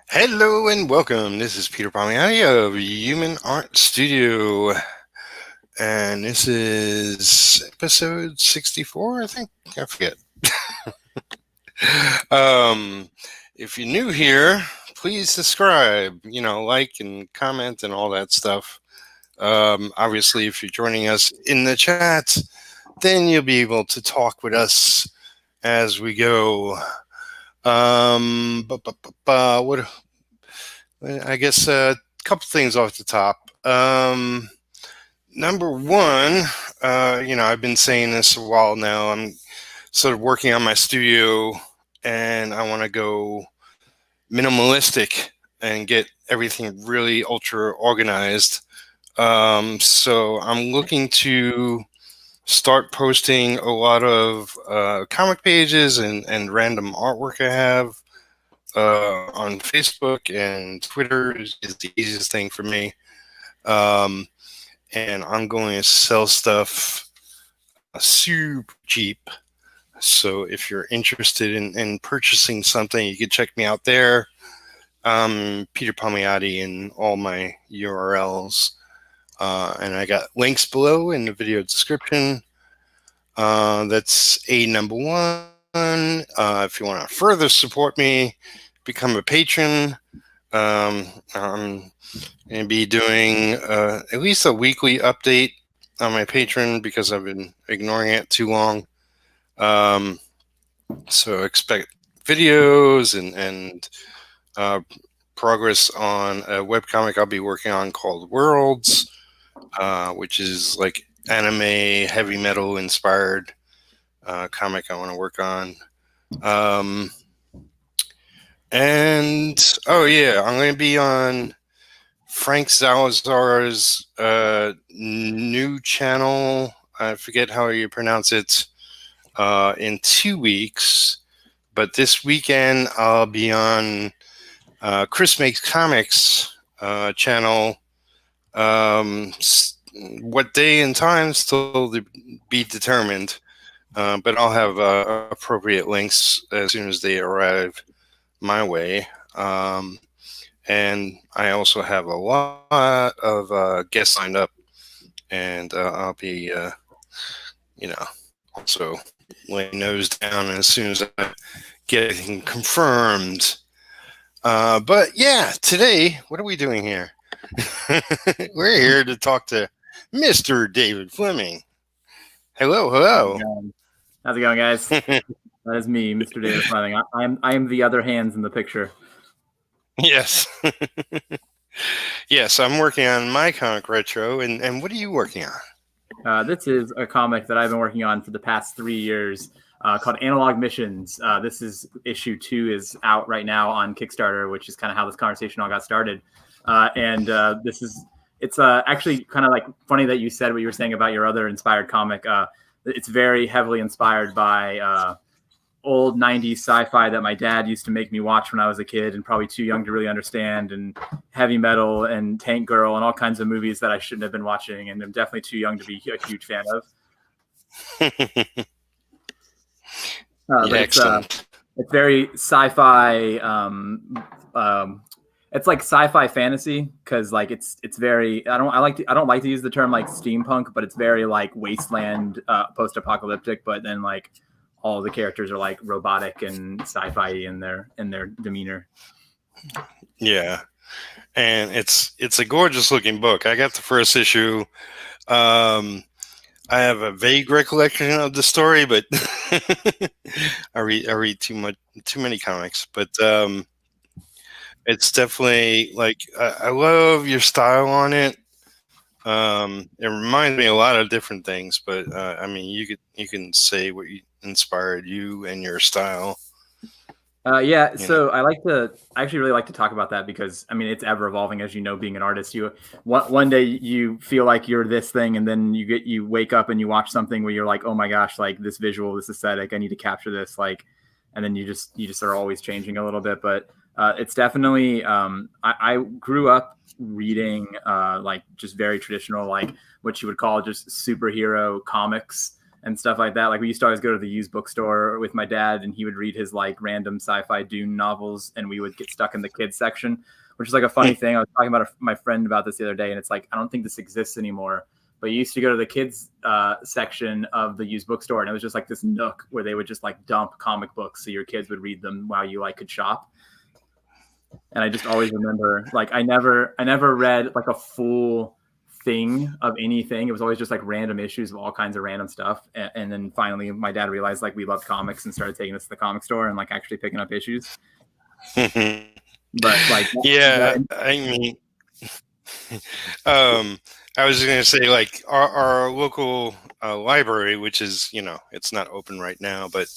Hello and welcome. This is Peter Palmiotti of Human Art Studio, and this is episode 64, I think. I forget. um, if you're new here, please subscribe, like and comment and all that stuff. Obviously, if you're joining us in the chat, then you'll be able to talk with us as we go. What I guess a couple things off the top. Number one, I've been saying this a while now. I'm sort of working on my studio, and I want to go minimalistic and get everything really ultra organized. So I'm looking to start posting a lot of comic pages and random artwork I have on Facebook, and Twitter is the easiest thing for me. And I'm going to sell stuff super cheap. So if you're interested in purchasing something, you can check me out there. Peter Palmiotti in all my URLs. And I got links below in the video description. That's number one. If you want to further support me, become a patron. I'm going to be doing at least a weekly update on my Patreon because I've been ignoring it too long. So expect videos and progress on a webcomic I'll be working on called Worlds, which is like anime, heavy metal inspired comic I want to work on. And oh yeah, I'm going to be on Frank Salazar's new channel. I forget how you pronounce it. In 2 weeks, but this weekend I'll be on Chris Makes Comics channel. What day and time still to be determined, but I'll have appropriate links as soon as they arrive my way. And I also have a lot of guests lined up, and I'll be, also laying nose down as soon as I get it confirmed. But yeah, today, what are we doing here? We're here to talk to Mr. David Fleming. Hello. How's it going, guys? That is me, Mr. David Fleming. I am the other hands in the picture. Yes. Yes, I'm working on my comic retro, and what are you working on? This is a comic that I've been working on for the past 3 years called Analog Missions. This is issue 2 is out right now on Kickstarter, which is kind of how this conversation all got started. It's actually kind of like funny that you said what you were saying about your other inspired comic. It's very heavily inspired by old 90s sci-fi that my dad used to make me watch when I was a kid and probably too young to really understand, and heavy metal and Tank Girl and all kinds of movies that I shouldn't have been watching, and I'm definitely too young to be a huge fan of. It's very sci-fi. It's like sci-fi fantasy because like it's very I don't like to use the term like steampunk, but it's very like wasteland post-apocalyptic, but then like all the characters are like robotic and sci-fi in their demeanor. Yeah, and it's a gorgeous looking book. I got the first issue. I have a vague recollection of the story, but I read too many comics. But it's definitely like I love your style on it. It reminds me a lot of different things, but I mean, you can say what inspired you and your style. So I actually really like to talk about that because I mean it's ever evolving, as you know, being an artist. One day you feel like you're this thing, and then you wake up and you watch something where you're like, oh my gosh, like this visual, this aesthetic, I need to capture this, like, and then you just are always changing a little bit. But it's definitely I grew up reading like just very traditional, like what you would call just superhero comics. and stuff like that. Like we used to always go to the used bookstore with my dad, and he would read his like random sci-fi Dune novels, and we would get stuck in the kids section, which is like a funny thing. I was talking about my friend about this the other day, and it's like I don't think this exists anymore. But you used to go to the kids section of the used bookstore, and it was just like this nook where they would just like dump comic books so your kids would read them while you like could shop. And I just always remember, like, I never read like a full thing of anything. It was always just like random issues of all kinds of random stuff. And then finally, my dad realized like we loved comics and started taking us to the comic store and like actually picking up issues. But like, yeah, I mean, I was going to say like our local library, which is, you know, it's not open right now, but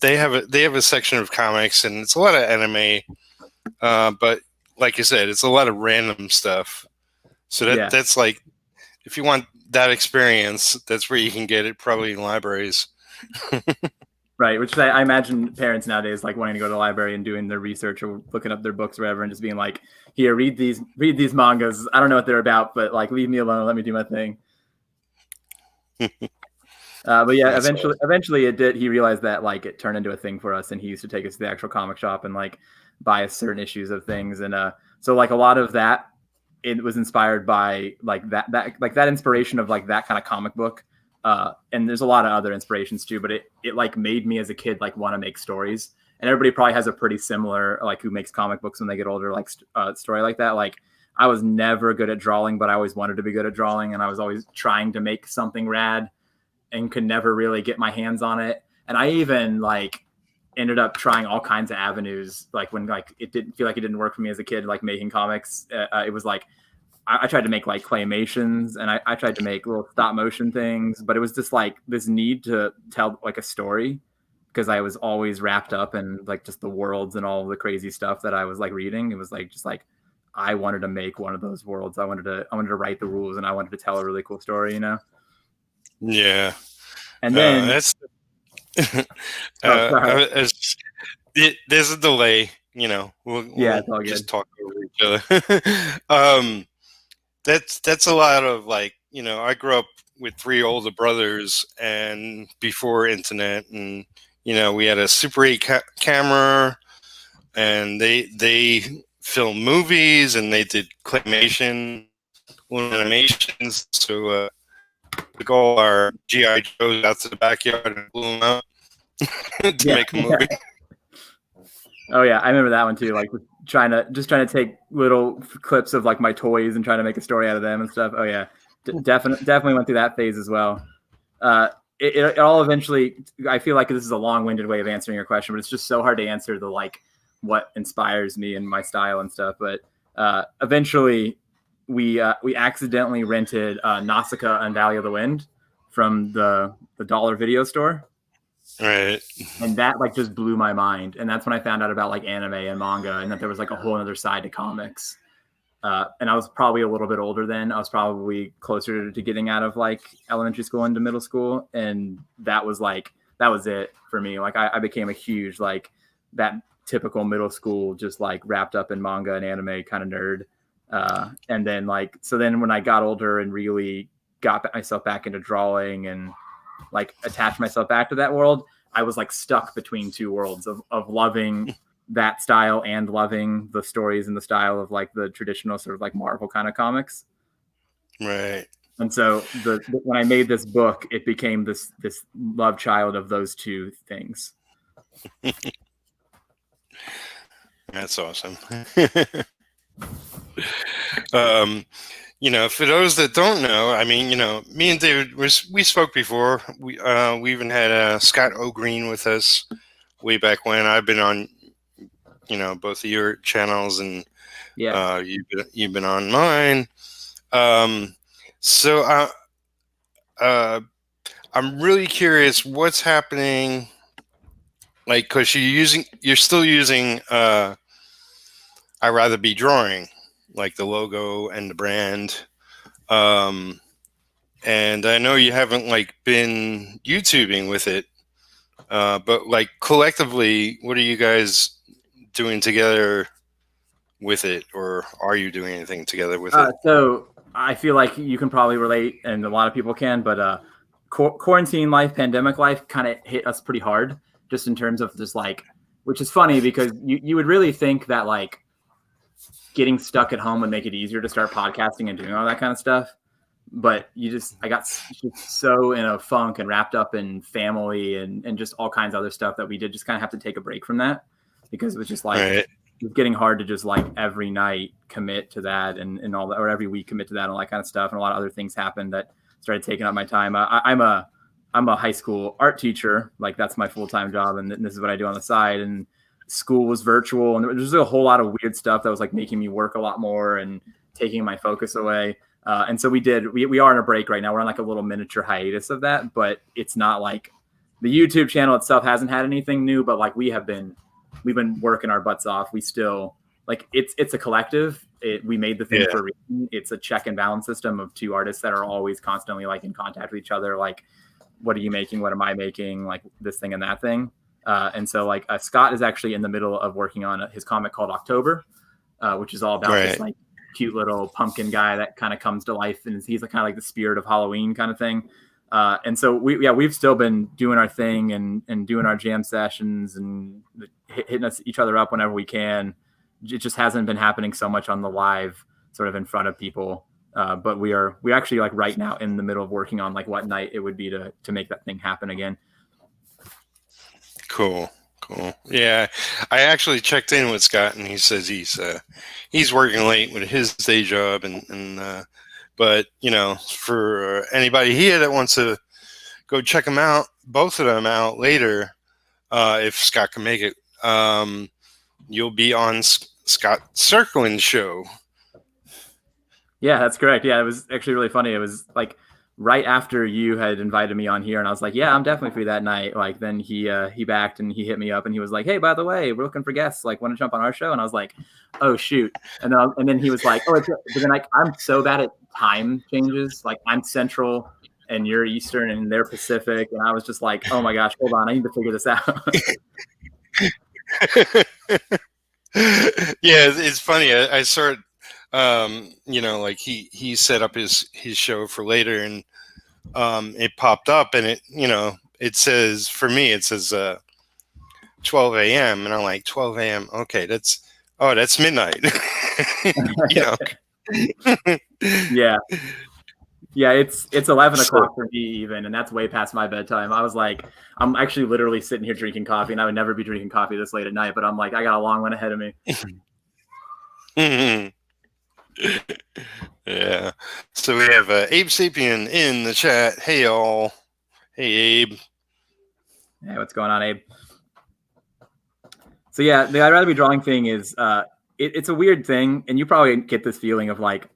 they have a section of comics, and it's a lot of anime. But like you said, it's a lot of random stuff. So that's like, if you want that experience, that's where you can get it, probably in libraries. Right, which I imagine parents nowadays like wanting to go to the library and doing their research or looking up their books or whatever, and just being like, "Here, read these mangas. I don't know what they're about, but like, leave me alone. Let me do my thing." But yeah, eventually it did. He realized that like it turned into a thing for us, and he used to take us to the actual comic shop and like buy us certain issues of things, and so like a lot of that, it was inspired by like that inspiration of like that kind of comic book. And there's a lot of other inspirations too, but it like made me as a kid like want to make stories. And everybody probably has a pretty similar, like, who makes comic books when they get older, like story like that. Like I was never good at drawing, but I always wanted to be good at drawing, and I was always trying to make something rad and could never really get my hands on it. And I even like ended up trying all kinds of avenues, like when like it didn't feel like it didn't work for me as a kid, like making comics. It was like I tried to make like claymations, and I tried to make little stop motion things, but it was just like this need to tell like a story, because I was always wrapped up in like just the worlds and all the crazy stuff that I was like reading. It was like just like I wanted to make one of those worlds. I wanted to write the rules, and I wanted to tell a really cool story, you know? Yeah. And then that's there's a delay, you know. We'll it's all just good. talk over each other. That's a lot of like, you know, I grew up with 3 older brothers, and before internet, and you know, we had a Super 8 camera, and they filmed movies, and they did claymation, animations. So took all our GI Joes out to the backyard and blew them out to make a movie. Oh yeah, I remember that one too. Like trying to take little clips of like my toys and trying to make a story out of them and stuff. Oh yeah, definitely went through that phase as well. It all eventually. I feel like this is a long-winded way of answering your question, but it's just so hard to answer the like what inspires me and my style and stuff. But eventually, we accidentally rented Nausicaa and Valley of the Wind from the dollar video store. Right. And that like just blew my mind. And that's when I found out about like anime and manga, and that there was like a whole other side to comics. And I was probably a little bit older then. I was probably closer to getting out of like elementary school into middle school. And that was it for me. Like I became a huge, like that typical middle school, just like wrapped up in manga and anime kind of nerd. And then like, so then when I got older and really got myself back into drawing and like attach myself back to that world, I was like stuck between 2 worlds of loving that style and loving the stories and the style of like the traditional sort of like Marvel kind of comics. Right. And so when I made this book, it became this love child of those 2 things. That's awesome. You know, for those that don't know, I mean, you know, me and David, we spoke before. We even had Scott O'Green with us way back when. I've been on, you know, both of your channels, and you've been on mine. So I'm really curious what's happening, like, because you're still using I Rather Be Drawing, like the logo and the brand. And I know you haven't like been YouTubing with it, but like collectively, what are you guys doing together with it, or are you doing anything together with it? So I feel like you can probably relate, and a lot of people can, but quarantine life, pandemic life kind of hit us pretty hard, just in terms of just like, which is funny because you would really think that like getting stuck at home would make it easier to start podcasting and doing all that kind of stuff. But I got so in a funk and wrapped up in family and just all kinds of other stuff that we did just kind of have to take a break from that, because it was just like, it was getting hard to just like every night commit to that and all that, or every week commit to that and all that kind of stuff. And a lot of other things happened that started taking up my time. I'm a high school art teacher. Like that's my full-time job. And this is what I do on the side. And school was virtual. And there was a whole lot of weird stuff that was like making me work a lot more and taking my focus away. And so we are on a break right now. We're on like a little miniature hiatus of that, but it's not like the YouTube channel itself hasn't had anything new, but like we've been working our butts off. We still like, it's a collective. We made the thing for a reason. It's a check and balance system of two artists that are always constantly like in contact with each other. Like, what are you making? What am I making? Like this thing and that thing. And so like Scott is actually in the middle of working on his comic called October, which is all about this like cute little pumpkin guy that kind of comes to life, and he's kind of like the spirit of Halloween kind of thing. And so we've still been doing our thing and doing our jam sessions and hitting each other up whenever we can. It just hasn't been happening so much on the live sort of in front of people. But we actually like right now in the middle of working on like what night it would be to make that thing happen again. Cool. Yeah, I actually checked in with Scott, and he says he's working late with his day job, and but you know, for anybody here that wants to go check them out, both of them out later, if Scott can make it, you'll be on Scott Circlin's show. Yeah, that's correct. Yeah, it was actually really funny. It was like right after you had invited me on here, and I was like, yeah, I'm definitely free that night. Like then he backed and he hit me up and he was like, hey, by the way, we're looking for guests. Like, want to jump on our show? And I was like, oh shoot. And then he was like, oh, but then like I'm so bad at time changes. Like I'm Central and you're Eastern and they're Pacific, and I was just like, oh my gosh, hold on, I need to figure this out. Yeah, it's funny. I saw it. You know, like he set up his show for later, and it popped up, and it says, for me, it says 12 a.m. and I'm like, 12 a.m. Okay, that's midnight. You know. Yeah, it's 11 o'clock for me even, and that's way past my bedtime. I was like, I'm actually literally sitting here drinking coffee, and I would never be drinking coffee this late at night, but I'm like, I got a long one ahead of me. Yeah. So we have Abe Sapien in the chat. Hey, y'all. Hey, Abe. Hey, what's going on, Abe? So yeah, the I'd rather be drawing thing is it's a weird thing, and you probably get this feeling of like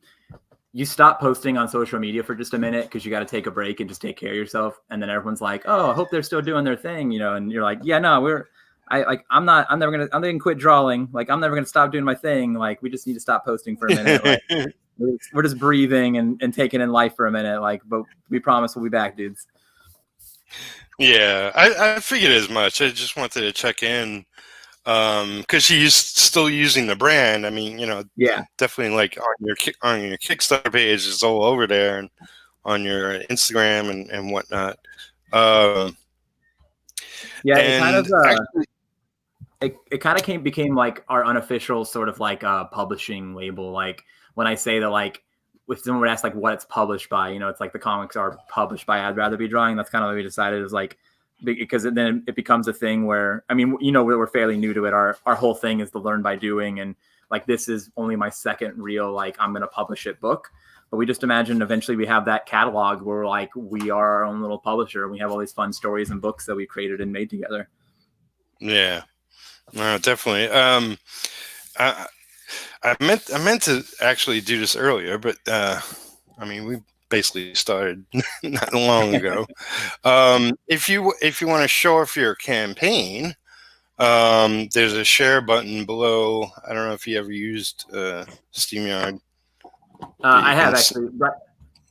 you stop posting on social media for just a minute because you got to take a break and just take care of yourself, and then everyone's like, oh, I hope they're still doing their thing, you know, and you're like, yeah, no, I'm never gonna quit drawing. Like I'm never gonna stop doing my thing. Like we just need to stop posting for a minute. Like, we're just breathing and taking in life for a minute. Like, but we promise we'll be back, dudes. Yeah, I figured as much. I just wanted to check in because she's still using the brand. I mean, you know, definitely like on your Kickstarter page, it's all over there, and on your Instagram and whatnot. Yeah, it kind of it kind of became like our unofficial sort of like publishing label. Like when I say that, like if someone would ask like what it's published by, you know, it's like the comics are published by I'd Rather Be Drawing. That's kind of what we decided, is like, because then it becomes a thing where, I mean, you know, we're fairly new to it. Our whole thing is to learn by doing, and like this is only my second real like I'm gonna publish it book. But we just imagine eventually we have that catalog where like we are our own little publisher, and we have all these fun stories and books that we created and made together. Yeah, no, definitely. I meant to actually do this earlier, but I mean, we basically started not long ago. If you want to show off your campaign, there's a share button below. I don't know if you ever used StreamYard. I have actually.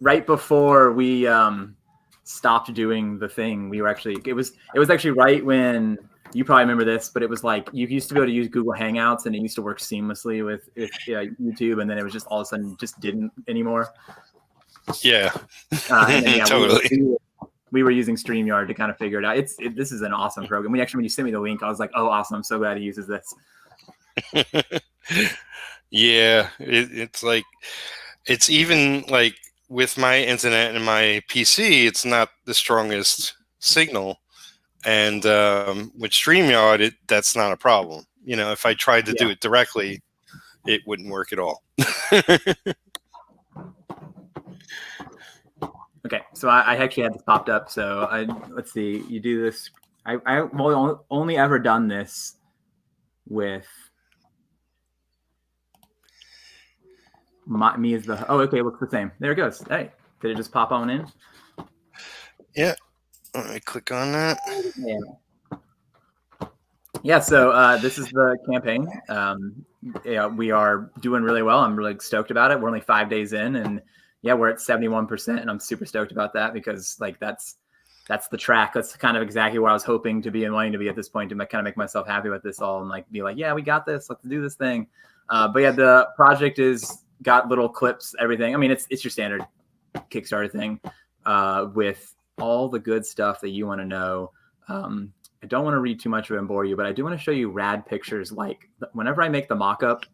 Right before we stopped doing the thing, we were actually. It was actually right when. You probably remember this, but it was like you used to be able to use Google Hangouts, and it used to work seamlessly with YouTube, and then it was just all of a sudden just didn't anymore. Yeah, and then, totally. we were using StreamYard to kind of figure it out. This is an awesome program. When you sent me the link, I was like, oh, awesome. I'm so glad he uses this. Yeah, it's like, it's even like with my internet and my PC, it's not the strongest signal. And with StreamYard, that's not a problem. You know, if I tried to do it directly, it wouldn't work at all. Okay, so I actually had this popped up. So let's see. You do this. I've only ever done this with me as the. Oh, okay, it looks the same. There it goes. Hey, did it just pop on in? Yeah. Let me click on that. Yeah. So this is the campaign. Yeah, we are doing really well. I'm really stoked about it. We're only 5 days in, and yeah, we're at 71%, and I'm super stoked about that because like that's the track. That's kind of exactly where I was hoping to be and wanting to be at this point to kind of make myself happy with this all and like be like, yeah, we got this. Let's do this thing. But yeah, the project is got little clips, everything. I mean, it's your standard Kickstarter thing with all the good stuff that you want to know. I don't want to read too much of it and bore you, but I do want to show you rad pictures. Like whenever I make the mock-up,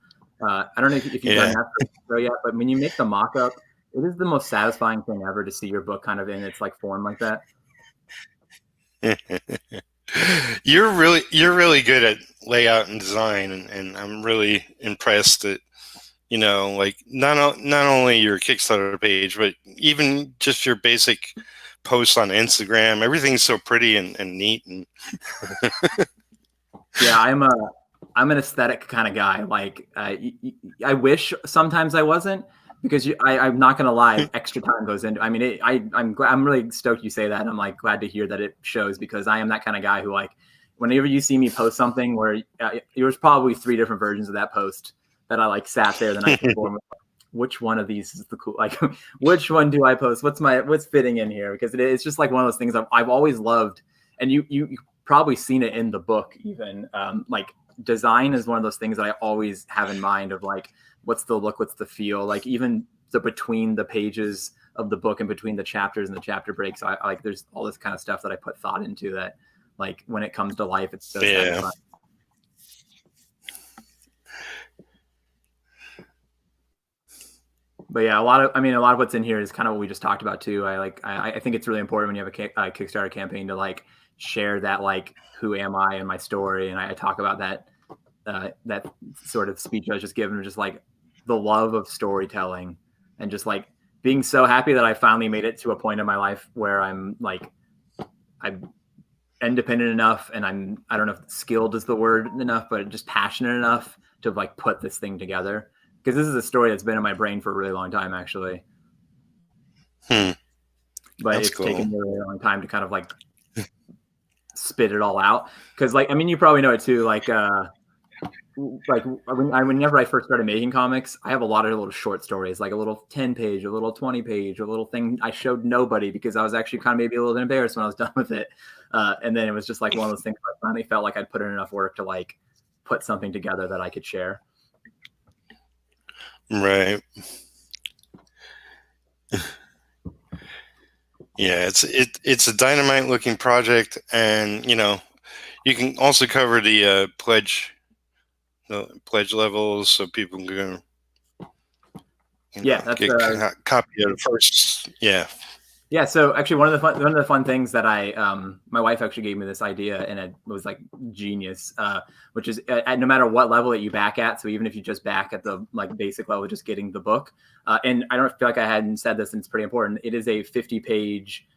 I don't know if you've done that yet, but when you make the mock-up, it is the most satisfying thing ever to see your book kind of in its like form like that. You're really good at layout and design, and I'm really impressed that, you know, like not only your Kickstarter page, but even just your basic posts on Instagram. Everything's so pretty and neat. And yeah, I'm an aesthetic kind of guy. Like I wish sometimes I wasn't, because I'm not gonna lie, extra time goes into. I mean, I'm really stoked you say that. And I'm like glad to hear that it shows, because I am that kind of guy who like whenever you see me post something where there was probably 3 different versions of that post that I like sat there the night before. Which one of these is the cool? Like, which one do I post? What's fitting in here? Because it's just like one of those things I've always loved, and you probably seen it in the book even. Like design is one of those things that I always have in mind of like, what's the look, what's the feel, like even the between the pages of the book and between the chapters and the chapter breaks. I like there's all this kind of stuff that I put thought into that, like when it comes to life, it's so satisfying. But yeah, a lot of what's in here is kind of what we just talked about too. I think it's really important when you have a Kickstarter campaign to like share that, like, who am I and my story. And I talk about that sort of speech I was just given, just like the love of storytelling and just like being so happy that I finally made it to a point in my life where I'm independent enough, and I don't know if skilled is the word enough, but just passionate enough to like put this thing together. Because this is a story that's been in my brain for a really long time, actually. But that's it's cool. Taken me a really long time to kind of like spit it all out. Because like, I mean, you probably know it too. Like whenever I first started making comics, I have a lot of little short stories, like a little 10-page, a little 20-page, a little thing I showed nobody because I was actually kind of maybe a little bit embarrassed when I was done with it. And then it was just like one of those things where I finally felt like I'd put in enough work to like put something together that I could share. Right. Yeah, it's a dynamite looking project, and you know, you can also cover the pledge levels so people can that's get a copy of the first. Yeah, so actually one of the fun things that my wife actually gave me this idea, and it was like genius, which is no matter what level that you back at. So even if you just back at the like basic level, just getting the book, and I don't feel like I hadn't said this, and it's pretty important. It is a 50-page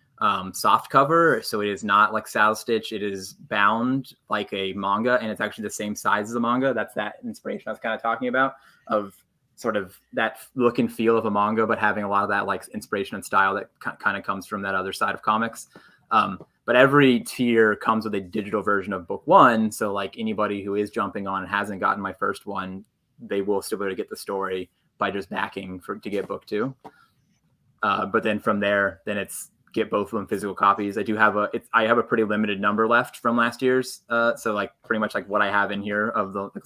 soft cover, so it is not like saddle stitch. It is bound like a manga, and it's actually the same size as a manga. That's that inspiration I was kind of talking about, of sort of that look and feel of a manga, but having a lot of that like inspiration and style that kind of comes from that other side of comics. But every tier comes with a digital version of book 1. So like anybody who is jumping on and hasn't gotten my first one, they will still be able to get the story by just backing to get book 2. But then from there, then it's get both of them physical copies. I have a pretty limited number left from last year's. So like pretty much like what I have in here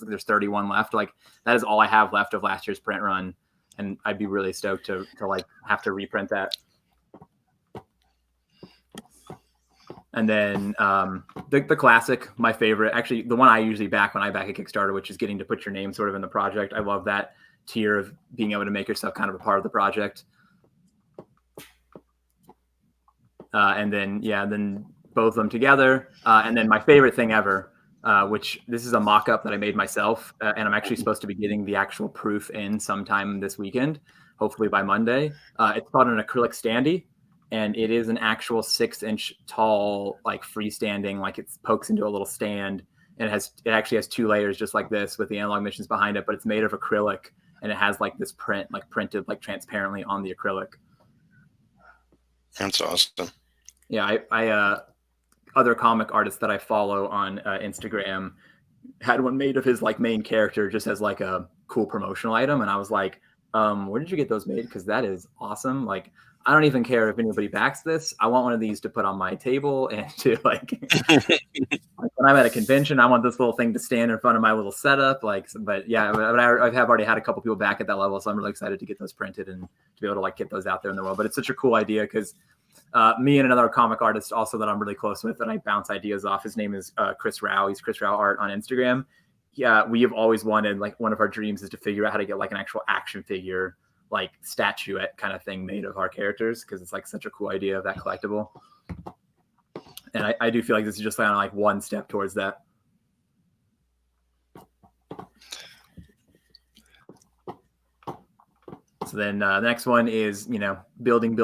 there's 31 left. Like that is all I have left of last year's print run. And I'd be really stoked to like have to reprint that. And then the classic, my favorite, actually the one I usually back when I back a Kickstarter, which is getting to put your name sort of in the project. I love that tier of being able to make yourself kind of a part of the project. And then, then both of them together. And then my favorite thing ever, which this is a mock-up that I made myself, and I'm actually supposed to be getting the actual proof in sometime this weekend, hopefully by Monday. It's called an acrylic standee, and it is an actual 6-inch tall, like freestanding, like it pokes into a little stand, and it actually has 2 layers just like this with the analog emissions behind it, but it's made of acrylic, and it has like this print, like printed like transparently on the acrylic. That's awesome. Yeah, I other comic artists that I follow on Instagram had one made of his like main character just as like a cool promotional item, and I was like, where did you get those made? Because that is awesome. Like, I don't even care if anybody backs this. I want one of these to put on my table and to like when I'm at a convention, I want this little thing to stand in front of my little setup. Like, but yeah, I have already had a couple people back at that level, so I'm really excited to get those printed and to be able to like get those out there in the world. But it's such a cool idea because me and another comic artist also that I'm really close with and I bounce ideas off. His name is Chris Rao. He's Chris Rao Art on Instagram. Yeah, we have always wanted, like, one of our dreams is to figure out how to get like an actual action figure, like statuette kind of thing made of our characters, because it's like such a cool idea of that collectible. And I do feel like this is just kind of like one step towards that. So then the next one is, building,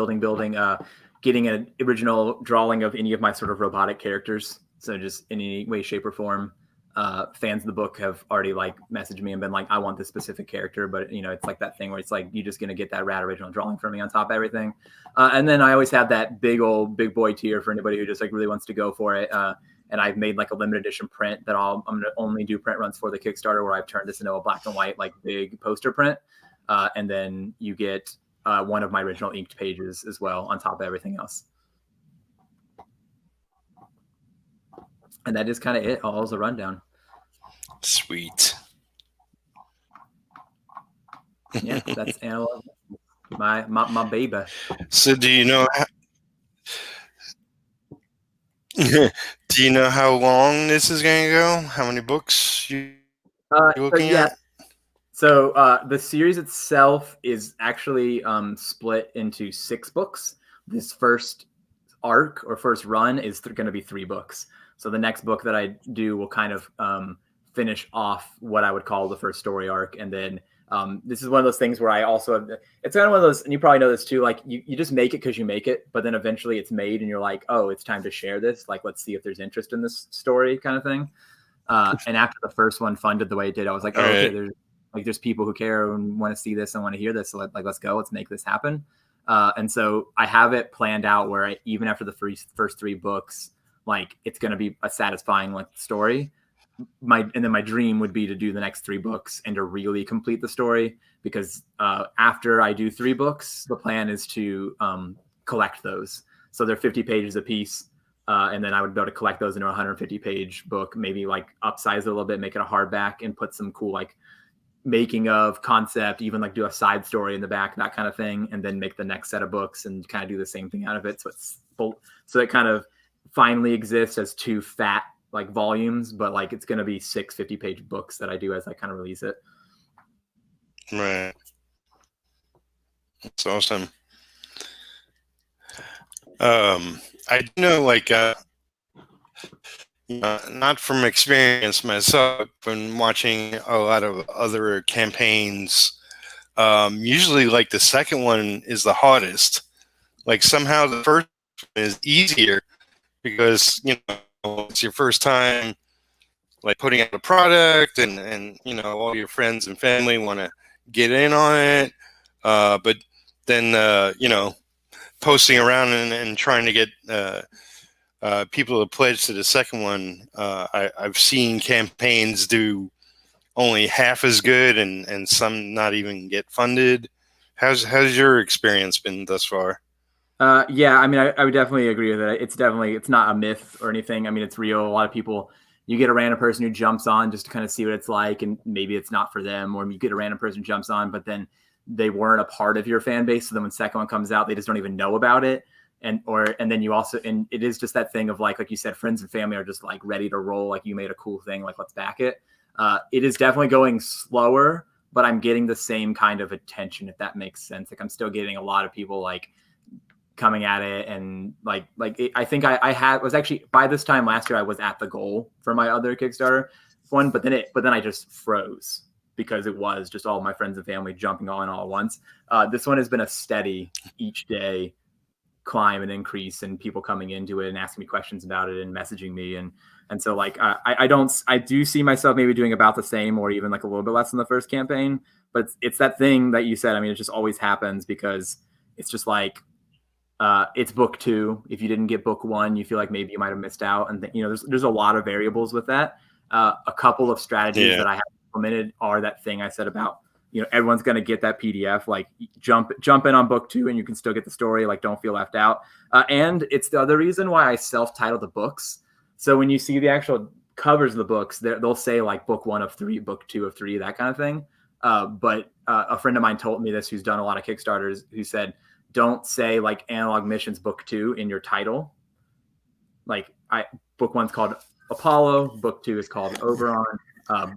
getting an original drawing of any of my sort of robotic characters. So just in any way, shape, or form. Fans of the book have already like messaged me and been like, I want this specific character, but it's like that thing where it's like, you're just going to get that rad original drawing from me on top of everything. And then I always have that big boy tier for anybody who just like really wants to go for it. And I've made like a limited edition print that I'm going to only do print runs for the Kickstarter, where I've turned this into a black and white, like big poster print. And then you get one of my original inked pages as well on top of everything else. And that is kind of it. All is a rundown. Sweet. Yeah, that's analog. My baby. So do you know how long this is going to go? How many books you're looking at? So the series itself is actually split into 6 books. This first arc or first run is going to be 3 books. So the next book that I do will kind of finish off what I would call the first story arc. And then this is one of those things where I also have, it's kind of one of those, and you probably know this too, like you just make it because you make it, but then eventually it's made and you're like, oh, it's time to share this. Like, let's see if there's interest in this story kind of thing. And after the first one funded the way it did, I was like, oh, okay, there's people who care and want to see this and want to hear this. So let's go, let's make this happen. And so I have it planned out where even after the first 3 books, like it's going to be a satisfying like story. And then my dream would be to do the next 3 books and to really complete the story, because after I do 3 books, the plan is to collect those. So they're 50 pages a piece. And then I would be able to collect those into a 150-page book, maybe like upsize it a little bit, make it a hardback, and put some cool like making of concept, even like do a side story in the back, that kind of thing, and then make the next set of books and kind of do the same thing out of it. So it kind of finally exists as 2 fat like volumes, but like it's going to be 6 50-page books that I do as I kind of release it. Right. That's awesome. I do know, like, not from experience myself, when watching a lot of other campaigns, usually like the second one is the hardest. Like somehow the first one is easier because, it's your first time like putting out a product, and all your friends and family want to get in on it. But then, posting around and trying to get people to pledge to the second one, I've seen campaigns do only half as good and some not even get funded. How's your experience been thus far? Yeah, I mean, I would definitely agree with it. It's not a myth or anything. I mean, it's real. A lot of people, you get a random person who jumps on just to kind of see what it's like, and maybe it's not for them, or you get a random person who jumps on, but then they weren't a part of your fan base. So then when the second one comes out, they just don't even know about it. and then you also, and it is just that thing of like you said, friends and family are just like ready to roll. Like, you made a cool thing, like let's back it. It is definitely going slower, but I'm getting the same kind of attention, if that makes sense. Like, I'm still getting a lot of people like coming at it, and I think I was actually, by this time last year, I was at the goal for my other Kickstarter one, but then I just froze because it was just all my friends and family jumping on all at once. This one has been a steady each day climb and increase, and people coming into it and asking me questions about it and messaging me, and so like I do see myself maybe doing about the same or even like a little bit less than the first campaign, but it's that thing that you said. I mean, it just always happens because it's just like it's book 2. If you didn't get book 1, you feel like maybe you might have missed out, and there's a lot of variables with that. A couple of strategies that I have implemented are that thing I said about, everyone's going to get that PDF, like jump in on book 2 and you can still get the story. Like, don't feel left out. And it's the other reason why I self-titled the books. So when you see the actual covers of the books, they'll say like book 1 of 3, book 2 of 3, that kind of thing. But a friend of mine told me this, who's done a lot of Kickstarters, who said, don't say like Analog Missions book 2 in your title. Like, book 1's called Apollo, book 2 is called Oberon.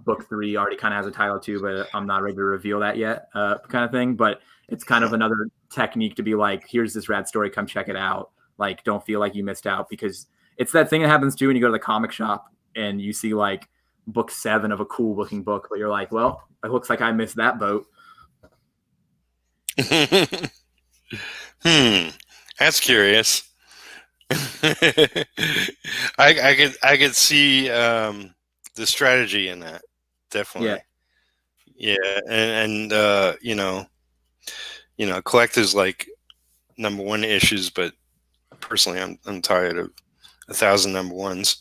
Book 3 already kind of has a title too, but I'm not ready to reveal that yet, kind of thing. But it's kind of another technique to be like, here's this rad story, come check it out. Like, don't feel like you missed out, because it's that thing that happens too when you go to the comic shop and you see like book 7 of a cool looking book, but you're like, well, it looks like I missed that boat. That's curious. I could see the strategy in that, definitely. Yeah, and collectors like number 1 issues, but personally, I'm tired of 1,000 number 1s.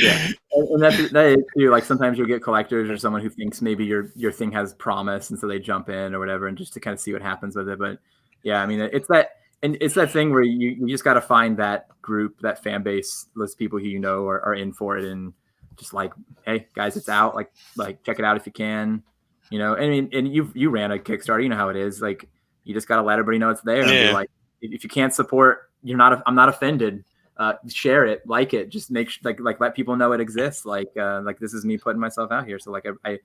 Yeah, and that is too. Like, sometimes you'll get collectors or someone who thinks maybe your thing has promise, and so they jump in or whatever, and just to kind of see what happens with it. But yeah, I mean, it's that thing where you just got to find that group, that fan base, those people who are in for it, and just like, hey guys, it's out. Like check it out if you can. I mean, and you ran a Kickstarter, you know how it is. Like, you just got to let everybody know it's there. And be like, if you can't support, I'm not offended. Share it, like it, just make like let people know it exists. Like this is me putting myself out here. So like I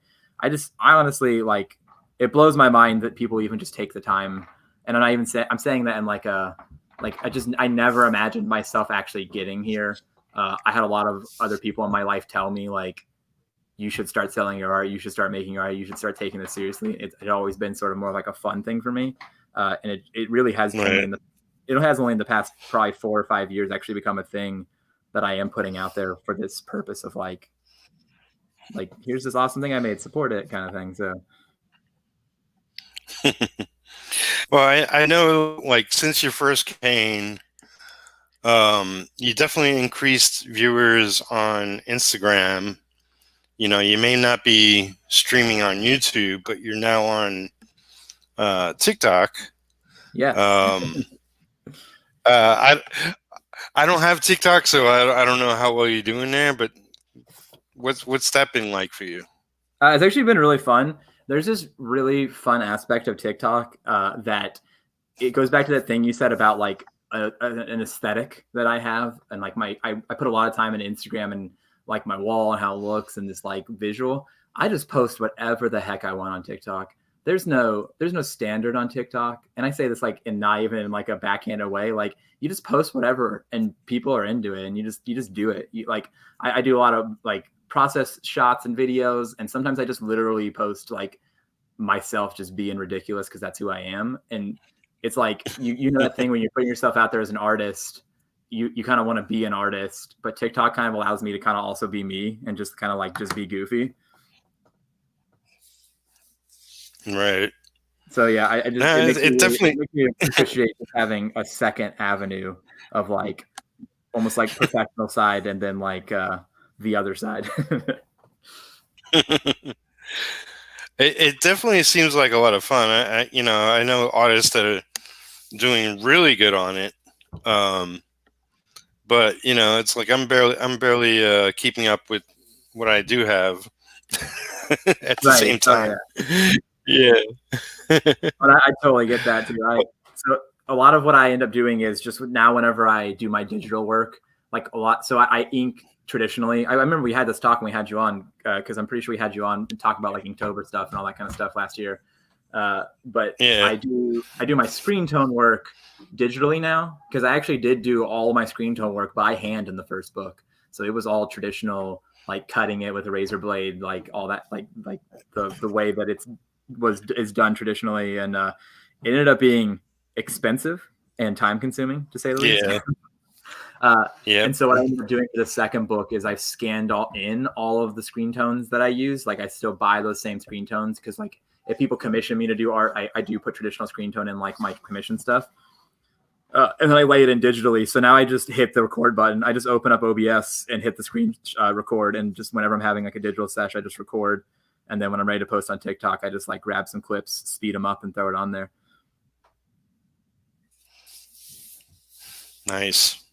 honestly, like, it blows my mind that people even just take the time. And I'm saying that in I never imagined myself actually getting here. I had a lot of other people in my life tell me, like, you should start selling your art, you should start making art, you should start taking this seriously. It's always been sort of more like a fun thing for me, and it really has been it has only in the past probably 4 or 5 years actually become a thing that I am putting out there for this purpose of like here's this awesome thing I made, support it, kind of thing. So well, I know, like, since your first campaign, you definitely increased viewers on Instagram. You may not be streaming on YouTube, but you're now on TikTok. Yeah. I don't have TikTok, so I don't know how well you're doing there, but what's that been like for you? It's actually been really fun. There's this really fun aspect of TikTok that it goes back to that thing you said about like an aesthetic that I have, and like I put a lot of time in Instagram and like my wall and how it looks and this like visual. I just post whatever the heck I want on TikTok. There's no standard on TikTok. And I say this like in not even in like a backhanded way. Like, you just post whatever and people are into it, and you just do it. I do a lot of like process shots and videos, and sometimes I just literally post like myself just being ridiculous because that's who I am. And it's like, you know that thing when you're putting yourself out there as an artist, you kind of want to be an artist, but TikTok kind of allows me to kind of also be me and just kind of like just be goofy. Right. So yeah, it definitely makes me appreciate just having a second avenue of like almost like professional side, and then like the other side. It definitely seems like a lot of fun. I know artists that are doing really good on it, but it's like I'm barely keeping up with what I do have at the same time. Oh, yeah. Yeah. But I totally get that too. So a lot of what I end up doing is just now whenever I do my digital work, like a lot. So I ink traditionally. I remember we had this talk when we had you on, because I'm pretty sure we had you on and talk about like Inktober stuff and all that kind of stuff last year. But Yeah. I do my screen tone work digitally now, because I actually did do all my screen tone work by hand in the first book. So it was all traditional, like cutting it with a razor blade, like all that, like the way that is done traditionally, and it ended up being expensive and time consuming, to say the least. And so what I ended up doing for the second book is I scanned all of the screen tones that I use. Like I still buy those same screen tones, because like if people commission me to do art, I do put traditional screen tone in like my commission stuff. And then I lay it in digitally. So now I just hit the record button. I just open up OBS and hit the screen record. And just whenever I'm having like a digital sesh, I just record. And then when I'm ready to post on TikTok, I just like grab some clips, speed them up, and throw it on there. Nice.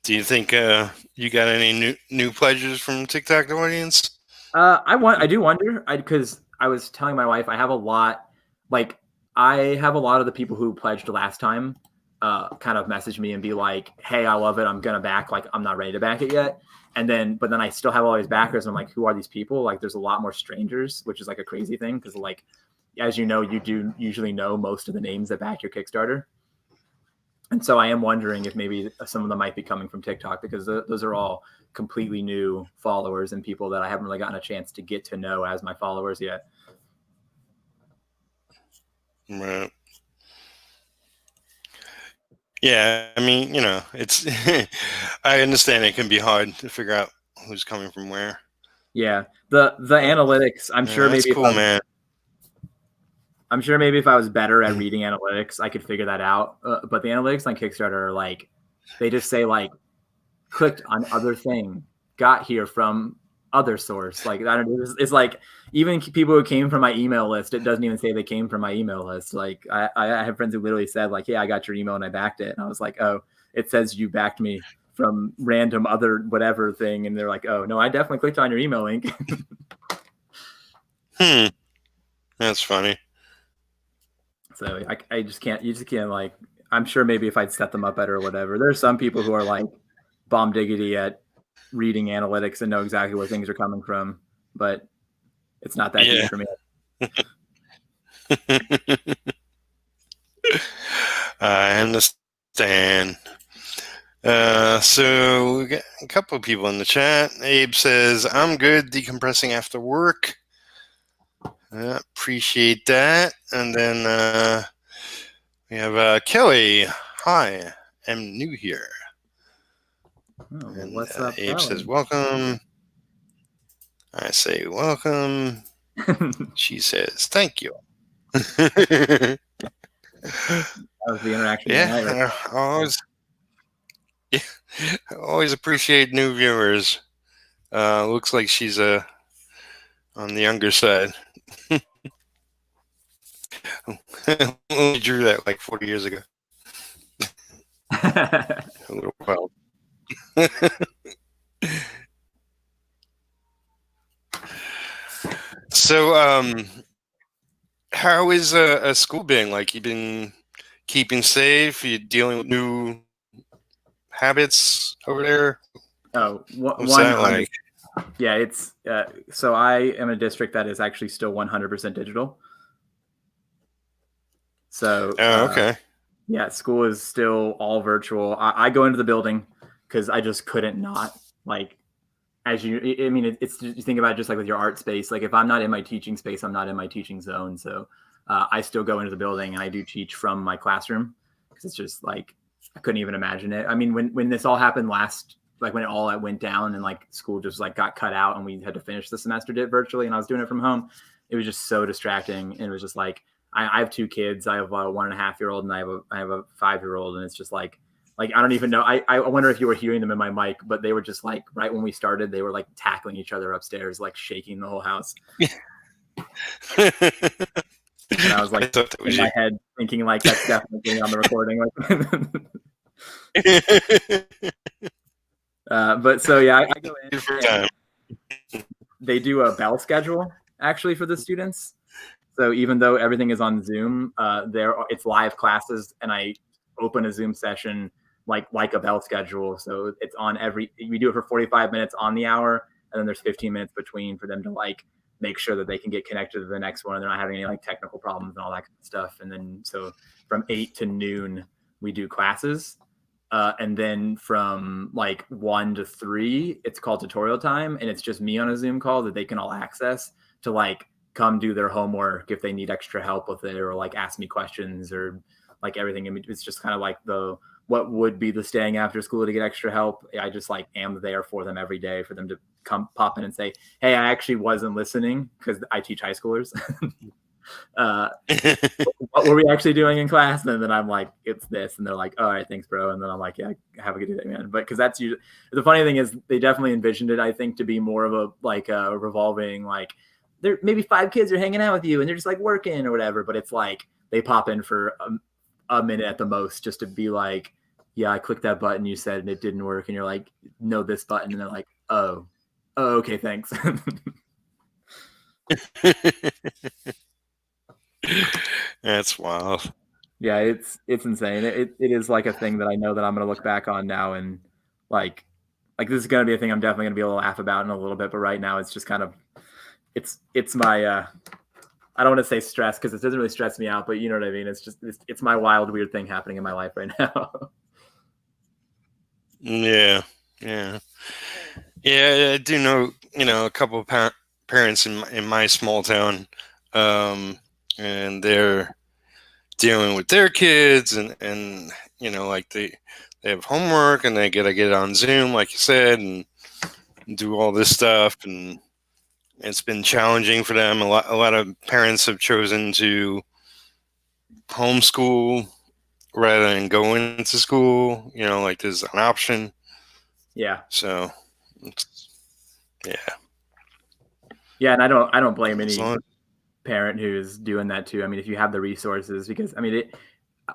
Do you think you got any new pledges from TikTok audience? I do wonder, because I was telling my wife I have a lot of the people who pledged last time kind of message me and be like, hey, I love it, I'm gonna back, like I'm not ready to back it yet. But then I still have all these backers, and I'm like, who are these people? Like there's a lot more strangers, which is like a crazy thing, because like, as you know, you do usually know most of the names that back your Kickstarter. And so I am wondering if maybe some of them might be coming from TikTok, because those are all completely new followers and people that I haven't really gotten a chance to get to know as my followers yet. Right. Yeah, I mean, it's I understand it can be hard to figure out who's coming from where. Yeah, the analytics, I'm sure maybe cool, man. I'm sure maybe if I was better at reading analytics, I could figure that out. But the analytics on Kickstarter are like, they just say like, clicked on other thing, got here from other source. Like, I don't know. It's like, even people who came from my email list, it doesn't even say they came from my email list. Like I have friends who literally said like, yeah, I got your email and I backed it. And I was like, oh, it says you backed me from random other whatever thing. And they're like, oh no, I definitely clicked on your email link. That's funny. So you just can't like, I'm sure maybe if I'd set them up better or whatever. There's some people who are like bomb diggity at reading analytics and know exactly where things are coming from, but it's not that easy for me. I understand. So we got a couple of people in the chat. Abe says, I'm good decompressing after work. Appreciate that. And then we have Kelly. Hi, I'm new here. Oh, and what's up, Abe Kelly? says, welcome. I say, welcome. She says, thank you. That was the interaction. Yeah, I always appreciate new viewers. Looks like she's on the younger side. We drew that like 40 years ago. A little while. So, how is a school been? Like, you been keeping safe? You dealing with new habits over there? Oh, what's that like? Yeah, it's so I am in a district that is actually still 100% digital. So, okay. Yeah, school is still all virtual. I go into the building because I just couldn't not, like, as you, I mean, it's you think about it just like with your art space. Like if I'm not in my teaching space, I'm not in my teaching zone. So I still go into the building and I do teach from my classroom, because it's just like, I couldn't even imagine it. I mean, when this all happened like when it all went down and like school just like got cut out and we had to finish the semester virtually and I was doing it from home, it was just so distracting. And it was just like, I have two kids. I have a 1.5-year-old and I have a 5-year-old. And it's just like, I don't even know. I wonder if you were hearing them in my mic, but they were just like, right when we started, they were like tackling each other upstairs, like shaking the whole house. And I was like in my head thinking like, that's definitely on the recording. But so, yeah, I go in. They do a bell schedule actually for the students. So even though everything is on Zoom, it's live classes, and I open a Zoom session like a bell schedule. So it's on we do it for 45 minutes on the hour, and then there's 15 minutes between for them to like make sure that they can get connected to the next one and they're not having any like technical problems and all that kind of stuff. And then so from 8 to noon we do classes. And then from like 1 to 3, it's called tutorial time, and it's just me on a Zoom call that they can all access to like come do their homework if they need extra help with it, or like ask me questions, or like everything. It's just kind of like what would be the staying after school to get extra help. I just like am there for them every day for them to come pop in and say, hey, I actually wasn't listening, because I teach high schoolers. What were we actually doing in class? And then I'm like, it's this. And they're like, all right, thanks, bro. And then I'm like, yeah, have a good day, man. But because that's usually the funny thing is they definitely envisioned it, I think, to be more of a revolving, like there maybe 5 kids are hanging out with you and they're just like working or whatever. But it's like they pop in for a minute at the most just to be like, yeah, I clicked that button you said and it didn't work. And you're like, no, this button. And they're like, oh, okay, thanks. That's wild. Yeah, it's insane. It is like a thing that I know that I'm going to look back on now, and like this is going to be a thing I'm definitely going to be able to laugh about in a little bit. But right now, it's just kind of it's my I don't want to say stress, because it doesn't really stress me out, but you know what I mean. It's just it's my wild, weird thing happening in my life right now. Yeah. I do know a couple of parents in my small town, and they're dealing with their kids, and like they have homework and they gotta get on Zoom, like you said, and do all this stuff, and it's been challenging for them. A lot of parents have chosen to homeschool rather than go into school. Like there's an option. Yeah. So, yeah, and I don't blame any parent who's doing that too. I mean, if you have the resources, because I mean,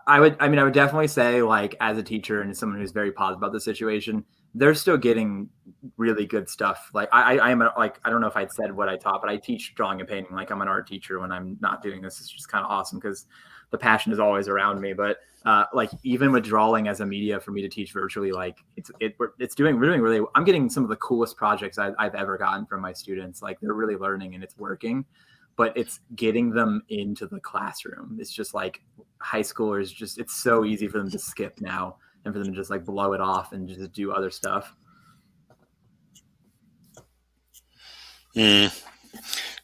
I would definitely say, like, as a teacher and someone who's very positive about the situation, they're still getting really good stuff. Like I'm like, I don't know if I'd said what I taught, but I teach drawing and painting. Like I'm an art teacher when I'm not doing this. It's just kind of awesome because the passion is always around me. But like even with drawing as a media for me to teach virtually, like it's doing really, I'm getting some of the coolest projects I've ever gotten from my students. Like they're really learning and it's working, but it's getting them into the classroom. It's just like high schoolers, just it's so easy for them to skip now and for them to just like blow it off and just do other stuff. I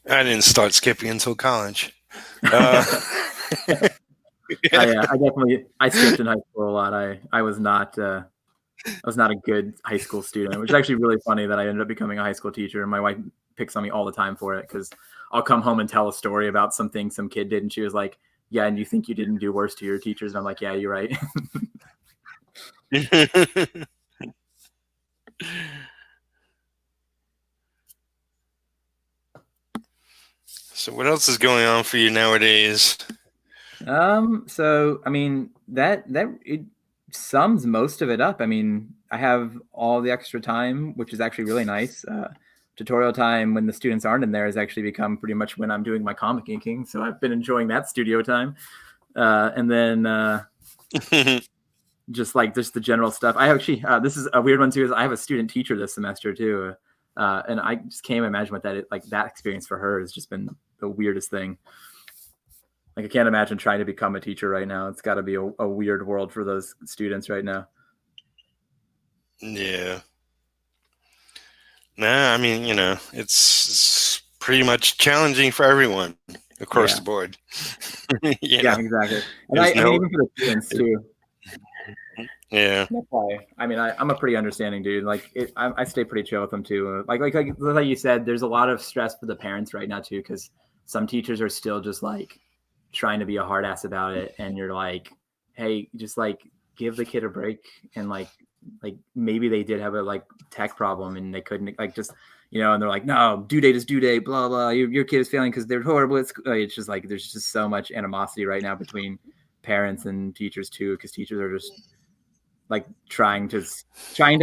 didn't start skipping until college. I skipped in high school a lot. I was not a good high school student, which is actually really funny that I ended up becoming a high school teacher. And my wife picks on me all the time for it, because I'll come home and tell a story about something some kid did, and she was like, yeah, and you think you didn't do worse to your teachers? And I'm like, yeah, you're right. So what else is going on for you nowadays? So I mean that it sums most of it up. I mean, I have all the extra time, which is actually really nice. Tutorial time when the students aren't in there has actually become pretty much when I'm doing my comic inking. So I've been enjoying that studio time. And then just the general stuff. I actually, this is a weird one too, is I have a student teacher this semester too. And I just can't imagine what that experience for her has just been the weirdest thing. Like I can't imagine trying to become a teacher right now. It's got to be a weird world for those students right now. Yeah. Nah, I mean, it's pretty much challenging for everyone across the board. Yeah, exactly. And I mean, even for the students too. Yeah. That's why. I mean, I'm a pretty understanding dude. Like, I stay pretty chill with them too. Like you said, there's a lot of stress for the parents right now too, because some teachers are still just like trying to be a hard ass about it, and you're like, hey, just like give the kid a break, and like maybe they did have a like tech problem and they couldn't like just and they're like, no, due date is due date, blah blah. Your kid is failing because they're horrible. It's just like there's just so much animosity right now between parents and teachers too, because teachers are just like trying to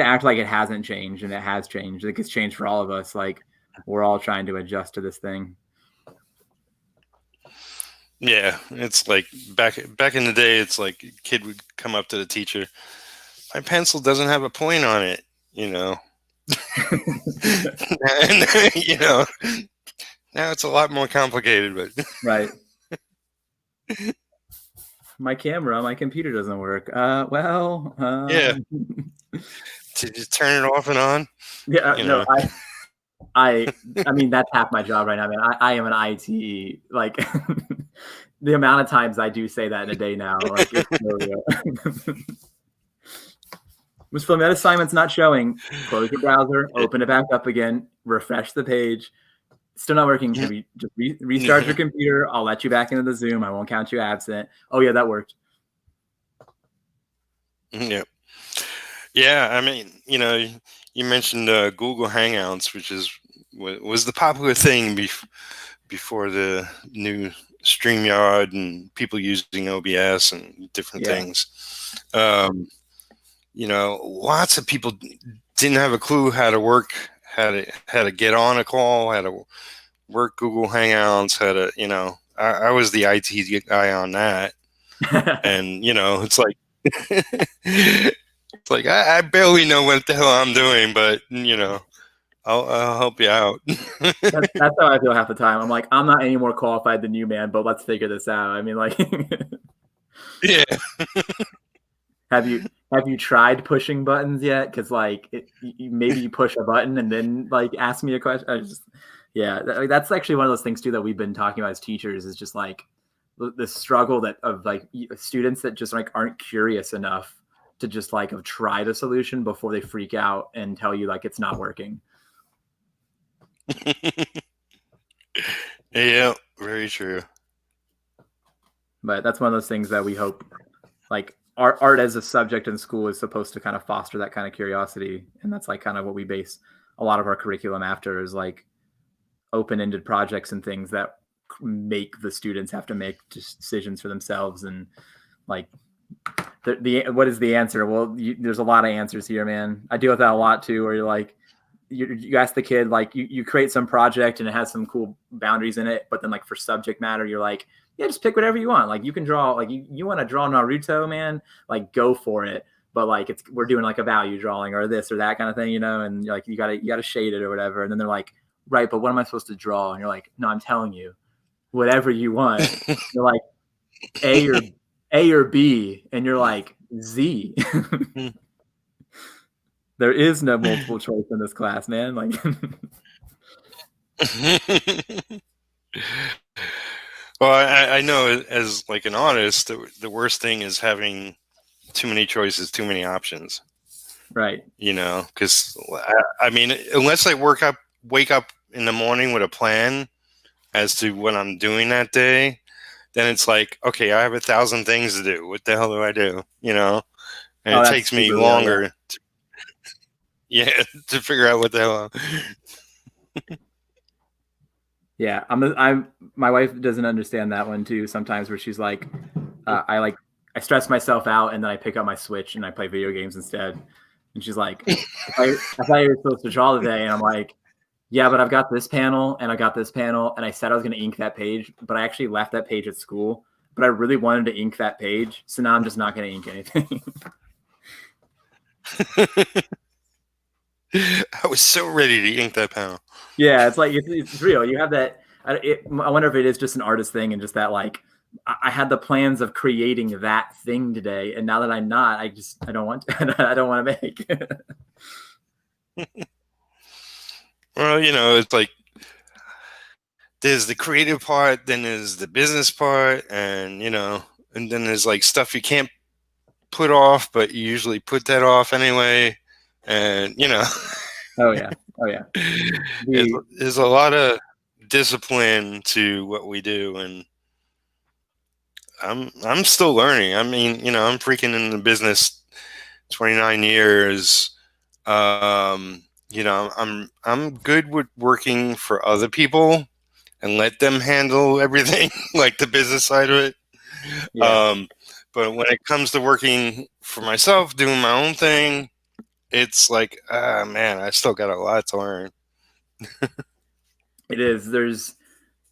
act like it hasn't changed, and it has changed. Like it's changed for all of us. Like we're all trying to adjust to this thing. Yeah, it's like back in the day. It's like a kid would come up to the teacher. My pencil doesn't have a point on it, you know. And, you know, now it's a lot more complicated, but Right. My computer doesn't work. yeah, to just turn it off and on, Yeah, you no, know. I mean, that's half my job right now, man. I am an IT, like, the amount of times I do say that in a day now, like, it's so real. Ms. Fleming, that assignment's not showing. Close your browser, open it back up again, refresh the page. Still not working. Can we just restart your computer? I'll let you back into the Zoom. I won't count you absent. Oh yeah, that worked. Yeah. Yeah, I mean, you know, you mentioned Google Hangouts, which was the popular thing before the new StreamYard and people using OBS and different Yeah. things. You know, lots of people didn't have a clue how to work, how to get on a call, how to work Google Hangouts, how to, you know, I was the IT guy on that, and you know, it's like. It's like I barely know what the hell I'm doing, but you know, I'll help you out. That's how I feel half the time. I'm like, I'm not any more qualified than you, man, but let's figure this out. I mean, like, Yeah. have you tried pushing buttons yet? Because like, maybe you push a button and then like ask me a question. Yeah, that's actually one of those things too that we've been talking about as teachers is just like the struggle that of like students that just like aren't curious enough to just like have tried a solution before they freak out and tell you like it's not working. Yeah, very true. But that's one of those things that we hope like art as a subject in school is supposed to kind of foster that kind of curiosity, and that's like kind of what we base a lot of our curriculum after is like open-ended projects and things that make the students have to make decisions for themselves and like the what is the answer? Well, there's a lot of answers here, man. I deal with that a lot too, where you're like, you ask the kid, like you create some project and it has some cool boundaries in it, but then like for subject matter, you're like, yeah, just pick whatever you want. Like you can draw, like you want to draw Naruto, man, like go for it. But like we're doing like a value drawing or this or that kind of thing, you know, and like you gotta shade it or whatever. And then they're like, right, but what am I supposed to draw? And you're like, no, I'm telling you, whatever you want. You're like, A or A or B, and you're like Z. There is no multiple choice in this class, man. Like, Well, I know as like an artist, the worst thing is having too many choices, too many options. right. You know, because I mean, unless I wake up in the morning with a plan as to what I'm doing that day, then it's like, okay, I have 1,000 things to do. What the hell do I do? You know, and Oh, it that's takes me super real. Yeah. longer, yeah, to figure out what the hell. Yeah. My wife doesn't understand that one too sometimes where she's like, I stress myself out and then I pick up my Switch and I play video games instead. And she's like, I thought you were supposed to draw today. And I'm like, yeah, but I've got this panel and I got this panel. And I said I was going to ink that page, but I actually left that page at school. But I really wanted to ink that page. So now I'm just not going to ink anything. I was so ready to ink that panel. Yeah, it's like it's real. You have that. I wonder if it is just an artist thing and just that like I had the plans of creating that thing today, and now that I'm not, I don't want to, I don't want to make. Well, you know, it's like there's the creative part, then there's the business part, and you know, and then there's like stuff you can't put off, but you usually put that off anyway, and you know. Oh yeah, oh yeah. There's a lot of discipline to what we do, and I'm still learning. I mean, you know, I'm freaking in the business 29 years. You know, I'm good with working for other people and let them handle everything, like the business side of it. Yeah, Um, but when it comes to working for myself, doing my own thing, it's like, man, I still got a lot to learn. it is. There's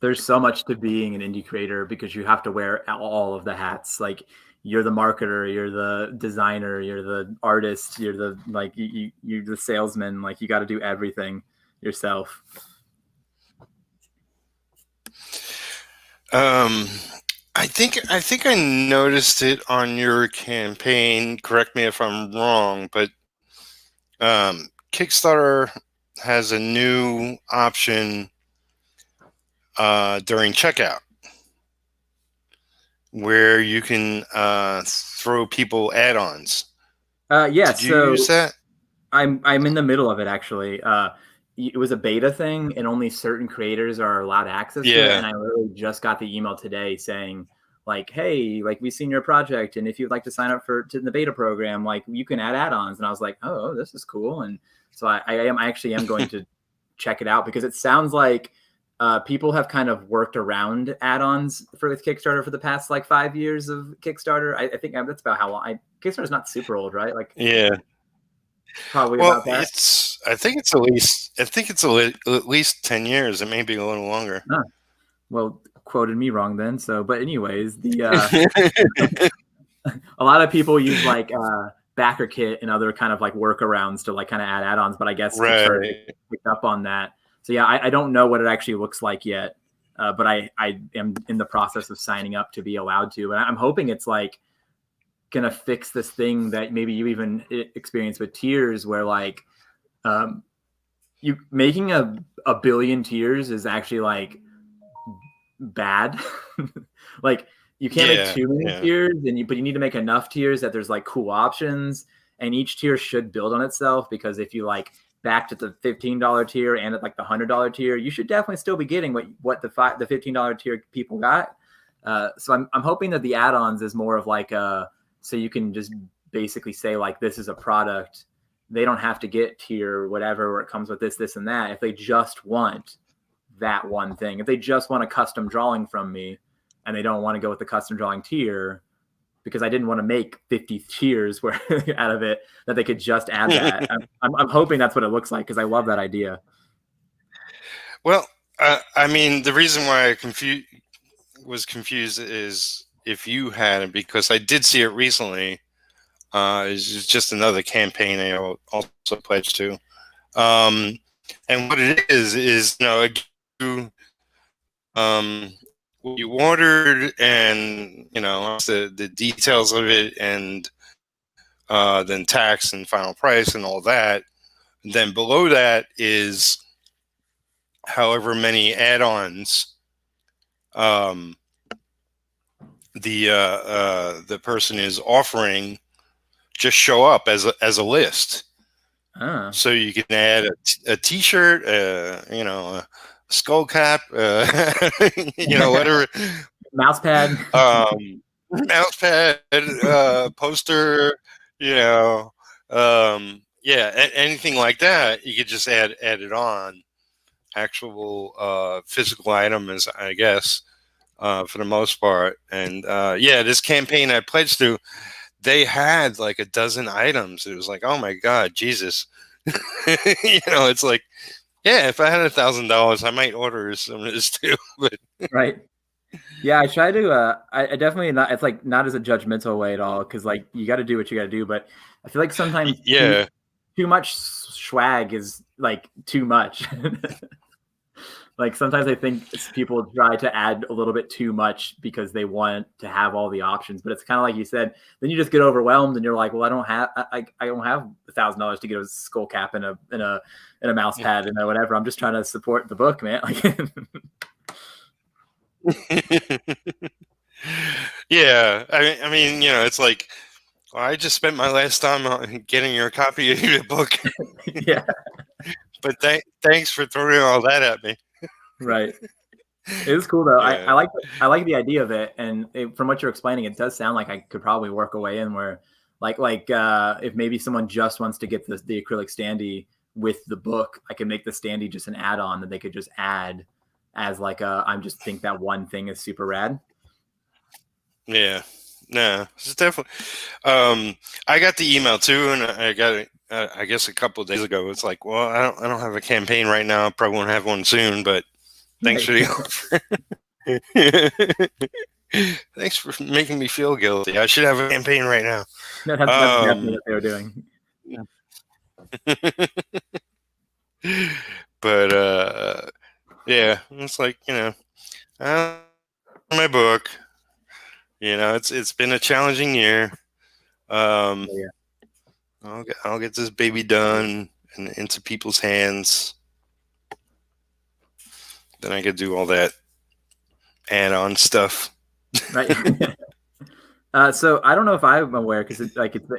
there's so much to being an indie creator because you have to wear all of the hats. Like you're the marketer, you're the designer, you're the artist, you're the like you're the salesman. Like you got to do everything yourself. I think I noticed it on your campaign. Correct me if I'm wrong, but Kickstarter has a new option during checkout where you can throw people add-ons. Yeah. Did you use that? I'm in the middle of it actually. It was a beta thing, and only certain creators are allowed access to it. And I literally just got the email today saying, like, hey, like we've seen your project, and if you'd like to sign up to the beta program, like you can add add-ons. And I was like, oh, this is cool. And so I actually am going to check it out because it sounds like people have kind of worked around add-ons with Kickstarter for the past like 5 years of Kickstarter. I think that's about how long. Kickstarter's not super old, right? Like, yeah. Probably well, about that. I think it's at least 10 years. It may be a little longer. Huh. Well, quoted me wrong then. So, but anyways, the a lot of people use like BackerKit and other kind of like workarounds to like kind of add add-ons, but I guess Kickstarter picked up on that. So yeah, I don't know what it actually looks like yet, but I am in the process of signing up to be allowed to, and I'm hoping it's like gonna fix this thing that maybe you even experienced with tiers, where like you making a billion tiers is actually like bad. Like you can't make too many tiers, but you need to make enough tiers that there's like cool options, and each tier should build on itself, because if you like backed at the $15 tier and at like the $100 tier, you should definitely still be getting what the $15 tier people got. So I'm hoping that the add-ons is more of like so you can just basically say like, this is a product. They don't have to get tier whatever, where it comes with this, and that. If they just want that one thing, if they just want a custom drawing from me and they don't want to go with the custom drawing tier, because I didn't want to make 50 tiers where out of it, that they could just add that. I'm hoping that's what it looks like, because I love that idea. Well, I mean, the reason why I was confused is if you had it, because I did see it recently. It's just another campaign I also pledged to. And what it is what you ordered, and the details of it, and then tax and final price and all that. And then below that is however many add-ons the person is offering just show up as a list. So you can add a T-shirt, a skull cap, whatever, mouse pad, poster, anything like that. You could just add it on. Actual physical items, I guess, for the most part. And this campaign I pledged to, they had like a dozen items. It was like, oh my God, Jesus. It's like, yeah, if I had $1,000, I might order some of this too. But right. Yeah, I try to, I definitely not, it's like not as a judgmental way at all. Cause like you got to do what you got to do. But I feel like sometimes too much swag is like too much. Like sometimes I think people try to add a little bit too much because they want to have all the options, but it's kind of like you said, then you just get overwhelmed and you're like, well, I don't have $1,000 to get a skull cap and a mouse pad and whatever. I'm just trying to support the book, man. Yeah. I mean, it's like, well, I just spent my last time getting your copy of your book. Yeah. But thanks for throwing all that at me. Right. It is cool though. Yeah. I like the idea of it, and from what you're explaining, it does sound like I could probably work a way in where, like if maybe someone just wants to get the acrylic standee with the book, I can make the standee just an add-on that they could just add as like I just think that one thing is super rad. Yeah. No, it's definitely. I got the email too, and I got it. I guess a couple of days ago. It's like, well, I don't have a campaign right now. I probably won't have one soon, but Thanks for the offer. Thanks for making me feel guilty. I should have a campaign right now. No, that's definitely what they were doing. But yeah, it's like, my book. It's been a challenging year. Yeah. I'll get this baby done and into people's hands. Then I could do all that add-on stuff. Right. So I don't know if I'm aware, because it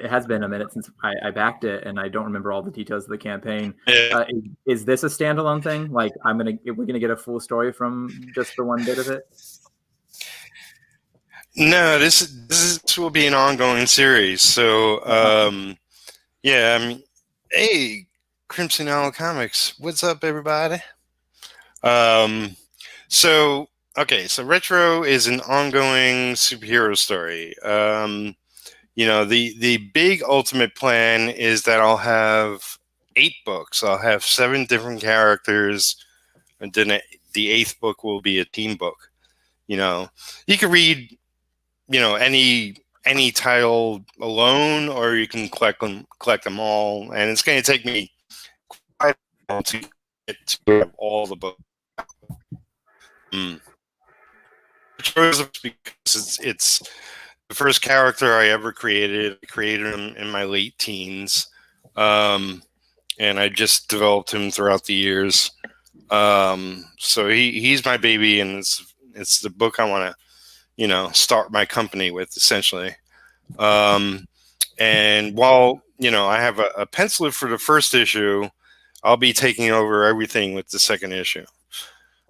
has been a minute since I backed it, and I don't remember all the details of the campaign. Yeah. Is this a standalone thing? Like, we're gonna get a full story from just the one bit of it? No, this will be an ongoing series. So yeah, I mean, hey, Crimson Owl Comics, what's up, everybody? So Retro is an ongoing superhero story. The big ultimate plan is that I'll have 8 books. I'll have 7 different characters, and then the 8th book will be a team book. You can read, any title alone, or you can collect them all, and it's going to take me quite a while to get to all the books. Because it's the first character I ever created. I created him in my late teens, and I just developed him throughout the years. So he's my baby, and it's the book I want to, start my company with, essentially. And while I have a penciler for the first issue, I'll be taking over everything with the second issue.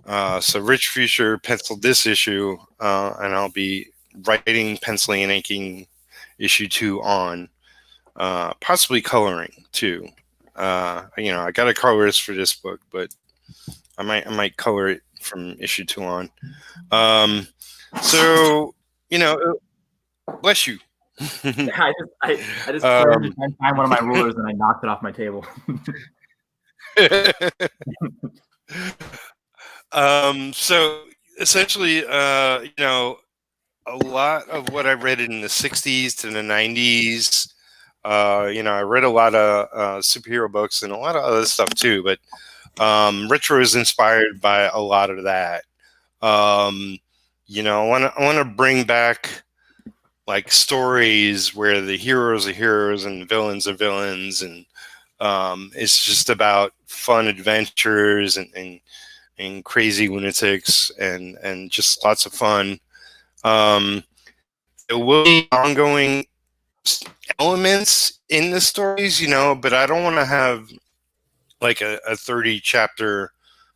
So Rich Fuchsia penciled this issue, and I'll be writing, penciling, and inking issue 2 on, possibly coloring too. I got a colorist for this book, but I might color it from issue 2 on. So bless you. I just turned to find one of my rulers and I knocked it off my table. So essentially, a lot of what I read in the 60s to the 90s, I read a lot of superhero books and a lot of other stuff too, but Retro is inspired by a lot of that. I want to bring back like stories where the heroes are heroes and the villains are villains, and it's just about fun adventures and crazy lunatics and just lots of fun. There will be ongoing elements in the stories, but I don't want to have like a 30 chapter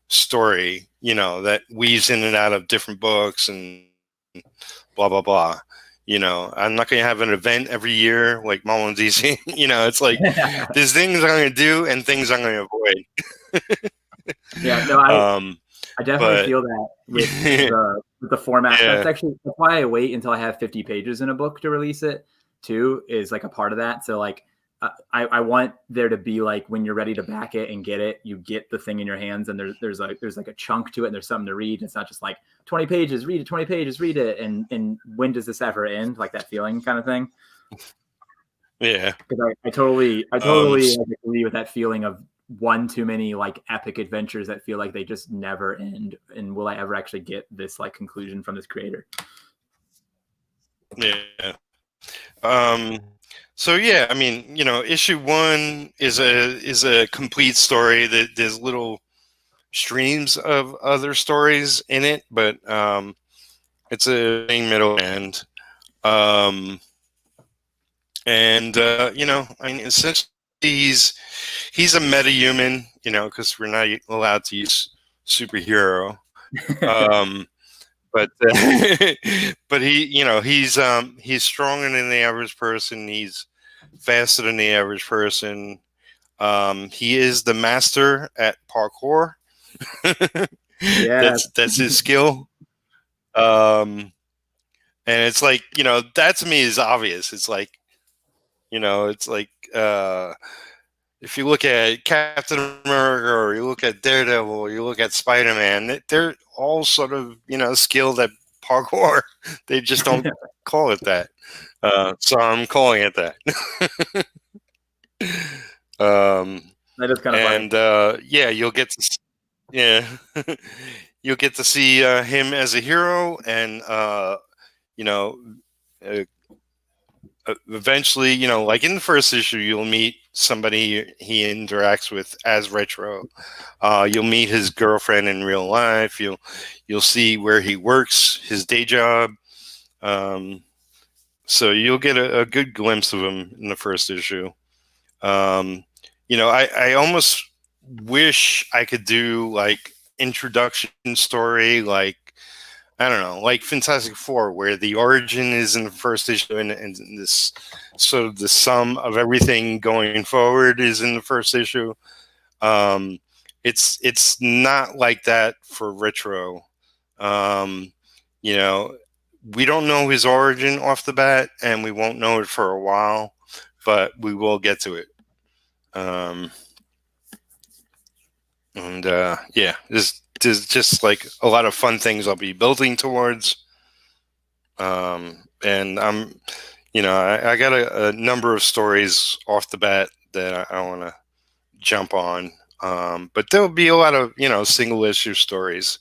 story, that weaves in and out of different books and blah, blah, blah. I'm not going to have an event every year like Marvel and DC. It's like there's things I'm going to do and things I'm going to avoid. Yeah, no, I definitely feel that with the format. Yeah. That's why I wait until I have 50 pages in a book to release it too, is like a part of that. So like I want there to be like, when you're ready to back it and get it, you get the thing in your hands, and there's like a chunk to it, and there's something to read. It's not just like 20 pages, read it, 20 pages, read it, and when does this ever end? Like that feeling kind of thing. Yeah, because I totally agree with that feeling of one too many like epic adventures that feel like they just never end. And will I ever actually get this like conclusion from this creator? Yeah. So yeah, I mean, issue 1 is a complete story. That there's little streams of other stories in it, but it's a middle end. I mean, essentially he's a meta-human, because we're not allowed to use superhero. But but he's stronger than the average person. He's faster than the average person. He is the master at parkour. Yeah, that's his skill. And it's like, that to me is obvious. It's like, if you look at Captain America, or you look at Daredevil, or you look at Spider-Man, they're all sort of, skilled at parkour. They just don't call it that. So I'm calling it that. That is kind of funny. And yeah, you'll get to, yeah, you'll get to see him as a hero, and you know, uh, eventually, like in the first issue, you'll meet somebody he interacts with as Retro. You'll meet his girlfriend in real life. You'll see where he works, his day job. So you'll get a good glimpse of him in the first issue. I almost wish I could do like introduction story, like, I don't know, like Fantastic Four, where the origin is in the first issue, and this sort of the sum of everything going forward is in the first issue. It's not like that for Retro. Um, you know, we don't know his origin off the bat, and we won't know it for a while, but we will get to it. Yeah, there's just like a lot of fun things I'll be building towards. And I got a number of stories off the bat that I want to jump on. But there'll be a lot of, single issue stories.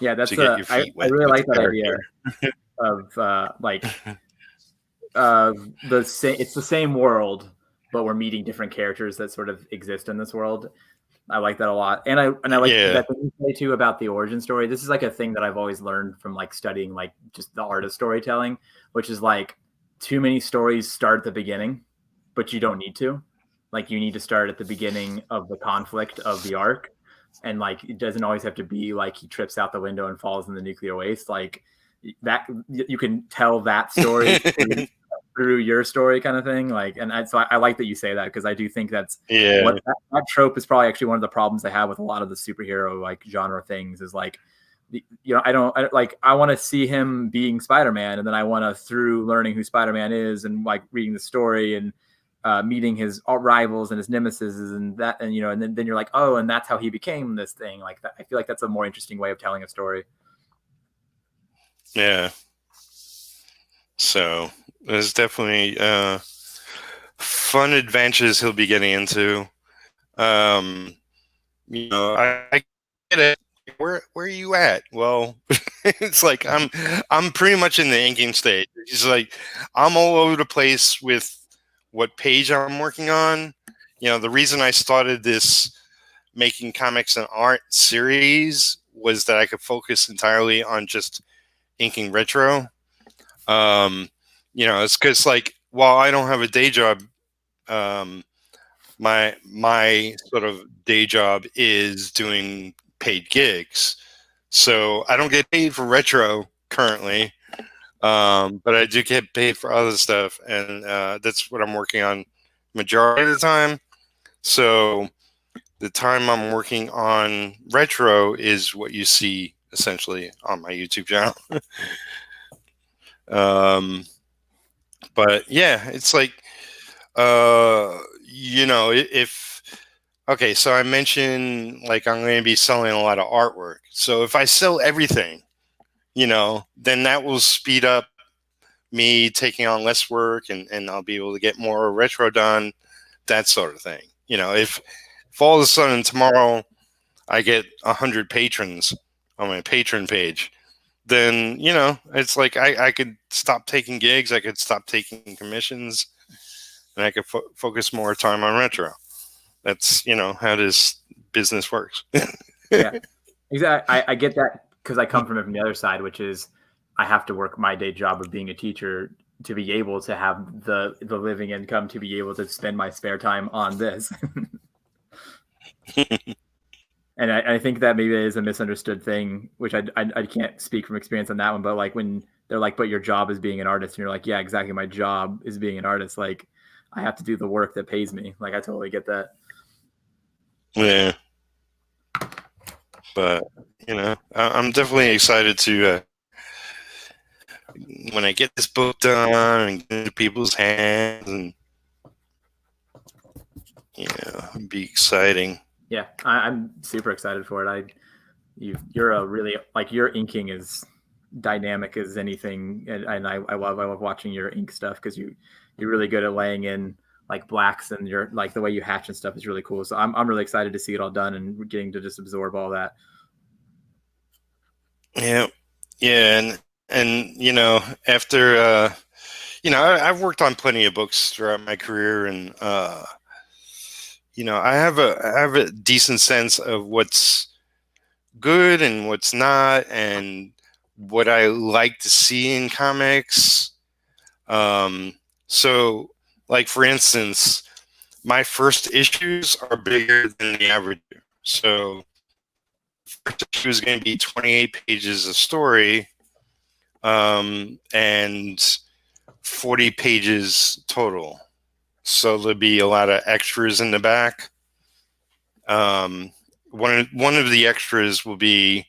Yeah, that's to get your I feet wet really with like the that character. idea of like it's the same world, but we're meeting different characters that sort of exist in this world. I like that a lot, and I like Yeah. that thing you say too about the origin story. This is like a thing that I've always learned from like studying like just the art of storytelling, which is like too many stories start at the beginning, but you don't need to. Like you need to start at the beginning of the conflict of the arc, and like it doesn't always have to be like he trips out the window and falls in the nuclear waste. Like that, you can tell that story through your story, kind of thing. Like, and so I like that you say that, because I do think that's that trope is probably actually one of the problems I have with a lot of the superhero like genre things, is like, I want to see him being Spider-Man, and then I want to, through learning who Spider-Man is and like reading the story and meeting his rivals and his nemesis and that, and then you're like, oh, and that's how he became this thing. Like that, I feel like that's a more interesting way of telling a story. Yeah. So there's definitely fun adventures he'll be getting into. I get it. Where are you at? Well, it's like I'm pretty much in the inking stage. It's like I'm all over the place with what page I'm working on. The reason I started this making comics and art series was that I could focus entirely on just inking Retro. It's because, like, while I don't have a day job, my sort of day job is doing paid gigs. So I don't get paid for Retro currently, but I do get paid for other stuff, and that's what I'm working on majority of the time. So the time I'm working on Retro is what you see essentially on my YouTube channel. But yeah, it's like, if okay, so I mentioned like I'm going to be selling a lot of artwork. So if I sell everything, then that will speed up me taking on less work, and I'll be able to get more Retro done, that sort of thing. If all of a sudden tomorrow I get 100 patrons on my patron page, then, it's like I could stop taking gigs, I could stop taking commissions, and I could focus more time on Retro. That's, how this business works. Yeah, exactly. I get that, because I come from it from the other side, which is I have to work my day job of being a teacher to be able to have the living income to be able to spend my spare time on this. And I think that maybe is a misunderstood thing, which I can't speak from experience on that one. But like when they're like, but your job is being an artist, and you're like, yeah, exactly. My job is being an artist. Like I have to do the work that pays me. Like I totally get that. Yeah. But, I'm definitely excited to, when I get this book done and get it into people's hands, and it'd be exciting. Yeah, I'm super excited for it. You're a really, like, your inking is dynamic as anything, and I love watching your ink stuff, because you're really good at laying in like blacks, and your, like, the way you hatch and stuff is really cool. So I'm really excited to see it all done and getting to just absorb all that. Yeah, yeah, and after I've worked on plenty of books throughout my career, and I have a decent sense of what's good and what's not, and what I like to see in comics. So, like, for instance, my first issues are bigger than the average. So, first issue is going to be 28 pages of story, and 40 pages total. So there'll be a lot of extras in the back. One of the extras will be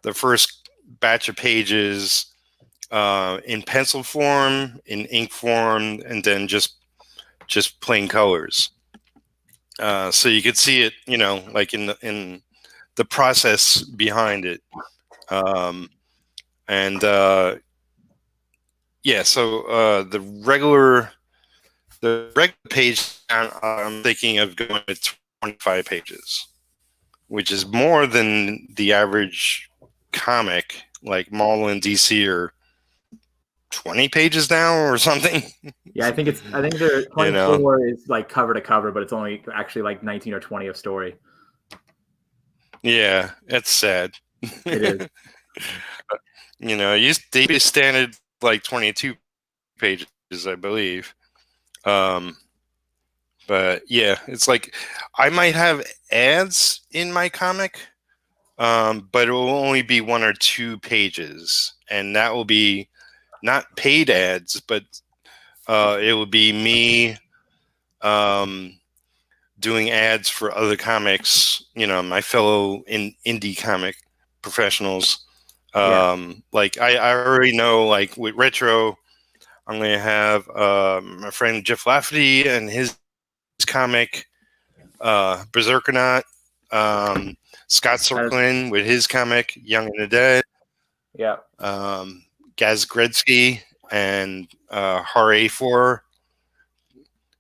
the first batch of pages in pencil form, in ink form, and then just plain colors. So you could see it, like in the process behind it. And yeah, so the regular page count, I'm thinking of going to 25 pages, which is more than the average comic. Like Marvel and DC are 20 pages now or something. Yeah, I think their 24 is like cover to cover, but it's only actually like 19 or 20 of story. Yeah, that's sad. It is. They be standard like 22 pages, I believe. But yeah, it's like I might have ads in my comic, but it will only be 1 or 2 pages, and that will be not paid ads, but it will be me doing ads for other comics, my fellow indie comic professionals. Like I already know, like with Retro, I'm going to have my friend Jeff Lafferty and his comic, Berserkernaut, Scott Sorklin with his comic, Young and the Dead. Yeah. Gaz Gretzky and Hare 4.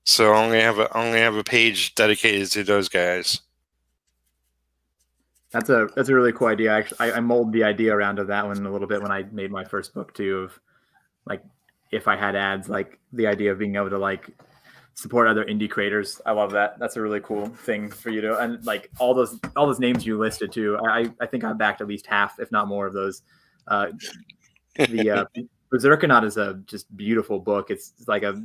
So I'm gonna have a page dedicated to those guys. That's a really cool idea. Actually, I molded the idea around of that one a little bit when I made my first book too. Of like, if I had ads, like the idea of being able to like support other indie creators. I love that. That's a really cool thing for you to, and like all those names you listed too. I think I backed at least half, if not more, of those. The Berserkernaut is a just beautiful book. It's like a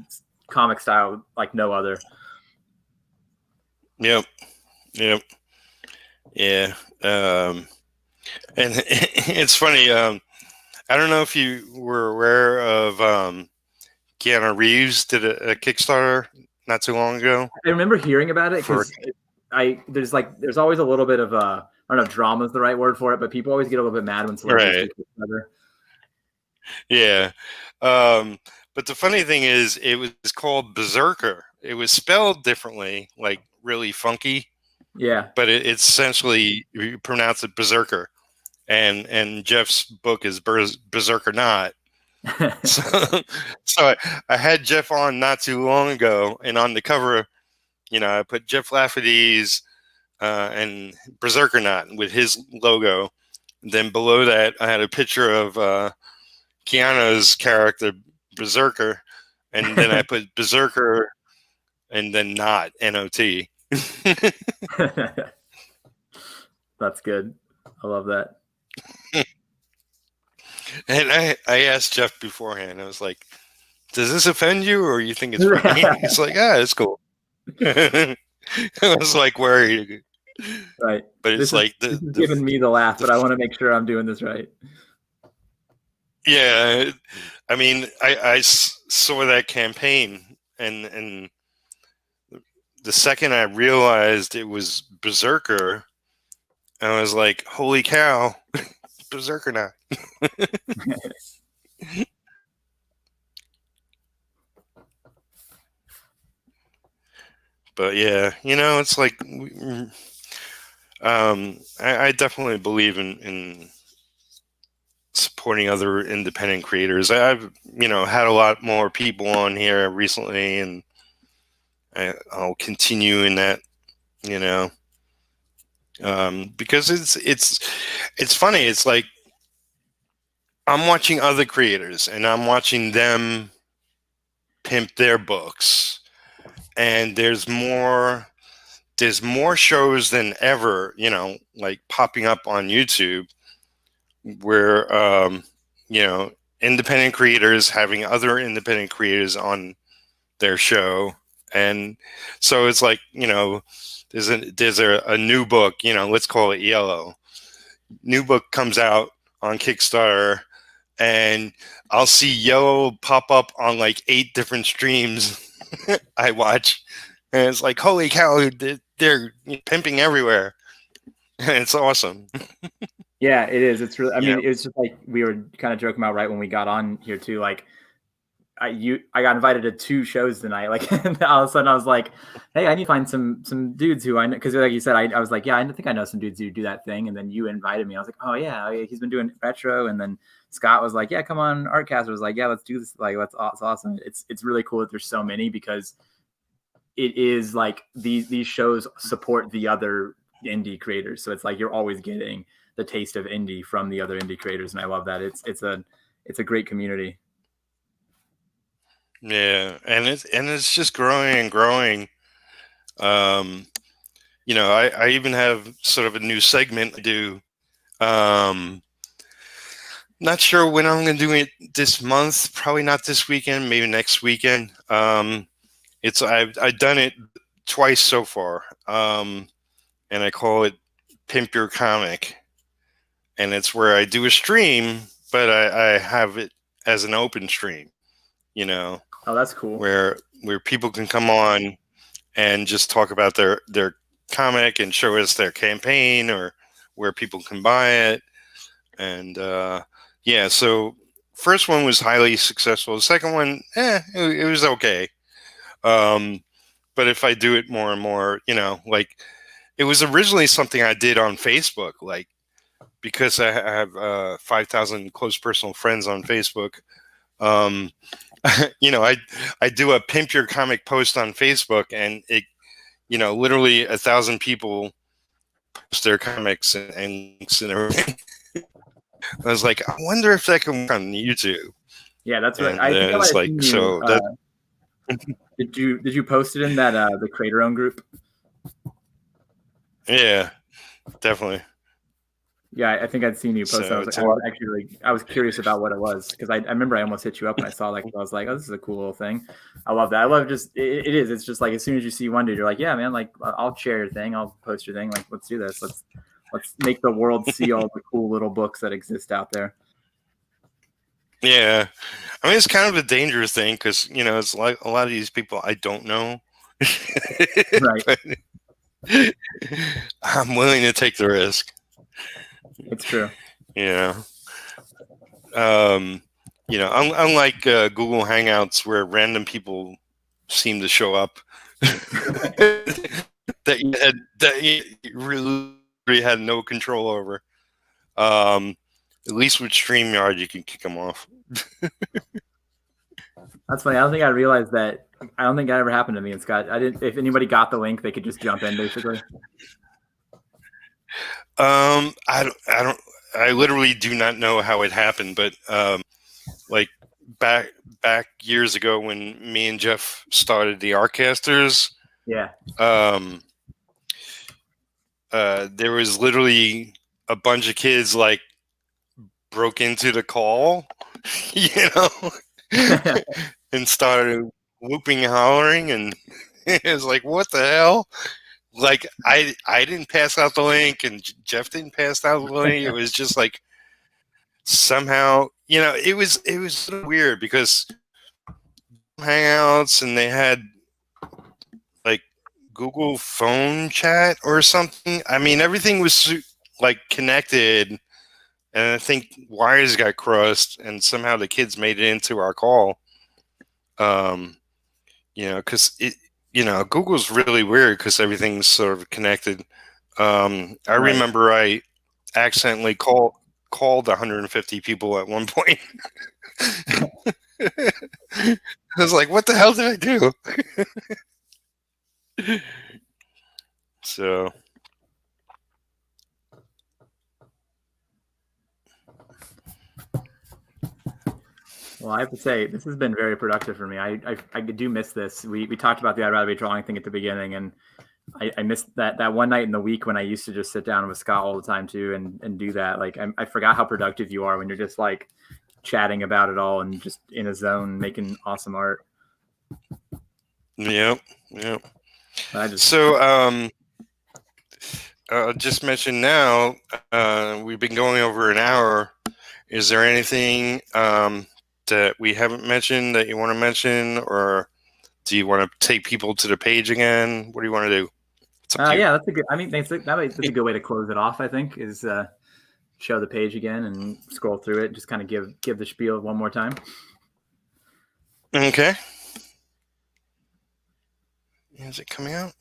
comic style like no other. Yep. Yeah. And it's funny. I don't know if you were aware of Keanu Reeves did a Kickstarter not too long ago. I remember hearing about it because there's always a little bit of I don't know if drama is the right word for it, but people always get a little bit mad when celebrities do Kickstarter. Yeah. But the funny thing is, it was called Berserker. It was spelled differently, like really funky. Yeah. But it's essentially, you pronounce it Berserker. And Jeff's book is Berserkernaut. So I had Jeff on not too long ago, and on the cover, I put Jeff Lafferty's and Berserkernaut with his logo. And then below that, I had a picture of Keanu's character, Berserker, and then I put Berserker and then not N-O-T. That's good. I love that. And I asked Jeff beforehand, I was like, does this offend you, or you think it's funny? He's like, it's cool. I was like worried. Right. But it's like this is giving me the laugh, but I want to make sure I'm doing this right. Yeah. I mean, I saw that campaign, and the second I realized it was Berserker, I was like, holy cow, Berserkernaut. But yeah, it's like I definitely believe in supporting other independent creators. I've had a lot more people on here recently, and I'll continue in that. Because it's funny. It's like I'm watching other creators, and I'm watching them pimp their books, and there's more shows than ever, like popping up on YouTube where, independent creators having other independent creators on their show. And so it's like, there's a new book, let's call it Yellow. New book comes out on Kickstarter, and I'll see Yellow pop up on like 8 different streams I watch. And it's like, holy cow, they're pimping everywhere. It's awesome. Yeah, it is. It's really. I mean, Yeah. it was just like we were kind of joking about right when we got on here too. Like, I got invited to 2 shows tonight. Like, and all of a sudden I was like, hey, I need to find some dudes who I know, because like you said, I was like, yeah, I think I know some dudes who do that thing. And then you invited me. I was like, oh yeah, he's been doing retro. And then Scott was like, yeah, come on. Artcast was like, yeah, let's do this. Like, it's awesome. It's really cool that there's so many, because it is like these shows support the other indie creators. So it's like you're always getting the taste of indie from the other indie creators, and I love that. It's a great community. Yeah, and it's just growing and growing. I even have sort of a new segment I do. Not sure when I'm going to do it this month. Probably not this weekend. Maybe next weekend. I've done it twice so far, and I call it Pimp Your Comic, and it's where I do a stream, but I have it as an open stream. Oh, that's cool. Where people can come on and just talk about their comic and show us their campaign or where people can buy it. And yeah, so first one was highly successful. The second one, it was okay. But if I do it more and more, like it was originally something I did on Facebook, like because I have 5,000 close personal friends on Facebook. I do a Pimp Your Comic post on Facebook, and it, literally 1,000 people post their comics and links and everything. I was like, I wonder if that can work on YouTube. Yeah, that's what And I think. it's like, you, so that. Did you post it in that the creator own group? Yeah, definitely. Yeah, I think I'd seen you post. So I was curious about what it was, because I remember I almost hit you up and I saw, like, I was like, oh, this is a cool little thing. I love that. I love just it is. It's just like as soon as you see one dude, you're like, yeah, man, like I'll share your thing, I'll post your thing. Like, let's do this. Let's make the world see all the cool little books that exist out there. Yeah, I mean, it's kind of a dangerous thing because it's like a lot of these people I don't know. Right. But I'm willing to take the risk. It's true. Yeah. Unlike Google Hangouts, where random people seem to show up that you really had no control over. At least with StreamYard, you can kick them off. That's funny. I don't think I realized that. I don't think that ever happened to me and Scott. I didn't. If anybody got the link, they could just jump in, basically. I literally do not know how it happened, but like back years ago when me and Jeff started the Artcasters, yeah, there was literally a bunch of kids like broke into the call, and started whooping and hollering, and it was like, what the hell? Like I didn't pass out the link, and Jeff didn't pass out the link. It was just like somehow, it was sort of weird because Hangouts, and they had like Google phone chat or something. I mean, everything was like connected, and I think wires got crossed, and somehow the kids made it into our call. Because Google's really weird because everything's sort of connected. I remember I accidentally called 150 people at one point. I was like, what the hell did I do? So, Well, I have to say, this has been very productive for me. I do miss this. We talked about the I'd rather be drawing thing at the beginning, and I missed that one night in the week when I used to just sit down with Scott all the time too and do that. Like I forgot how productive you are when you're just like chatting about it all and just in a zone making awesome art. Yep. So, just mention now, we've been going over an hour. Is there anything that we haven't mentioned that you want to mention, or do you want to take people to the page again? What do you want to do? Yeah, that's a good. I mean, that's a good way to close it off. I think is show the page again and scroll through it. Just kind of give the spiel one more time. Okay. Is it coming out?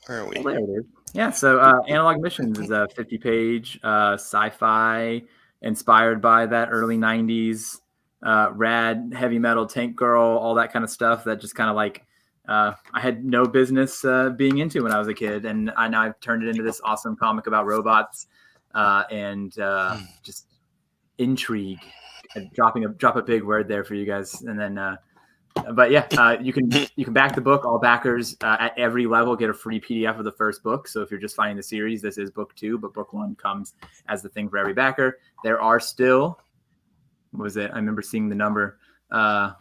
Where are we? Oh, there it is. Yeah. So Analog Missions is a 50-page sci-fi inspired by that early 90s rad heavy metal tank girl, all that kind of stuff that just kind of like I had no business being into when I was a kid. And now I've turned it into this awesome comic about robots and just intrigue. Drop a big word there for you guys. And then but yeah, you can back the book. All backers at every level get a free PDF of the first book. So if you're just finding the series, this is book 2, but book 1 comes as the thing for every backer. There are still, what was it? I remember seeing the number. I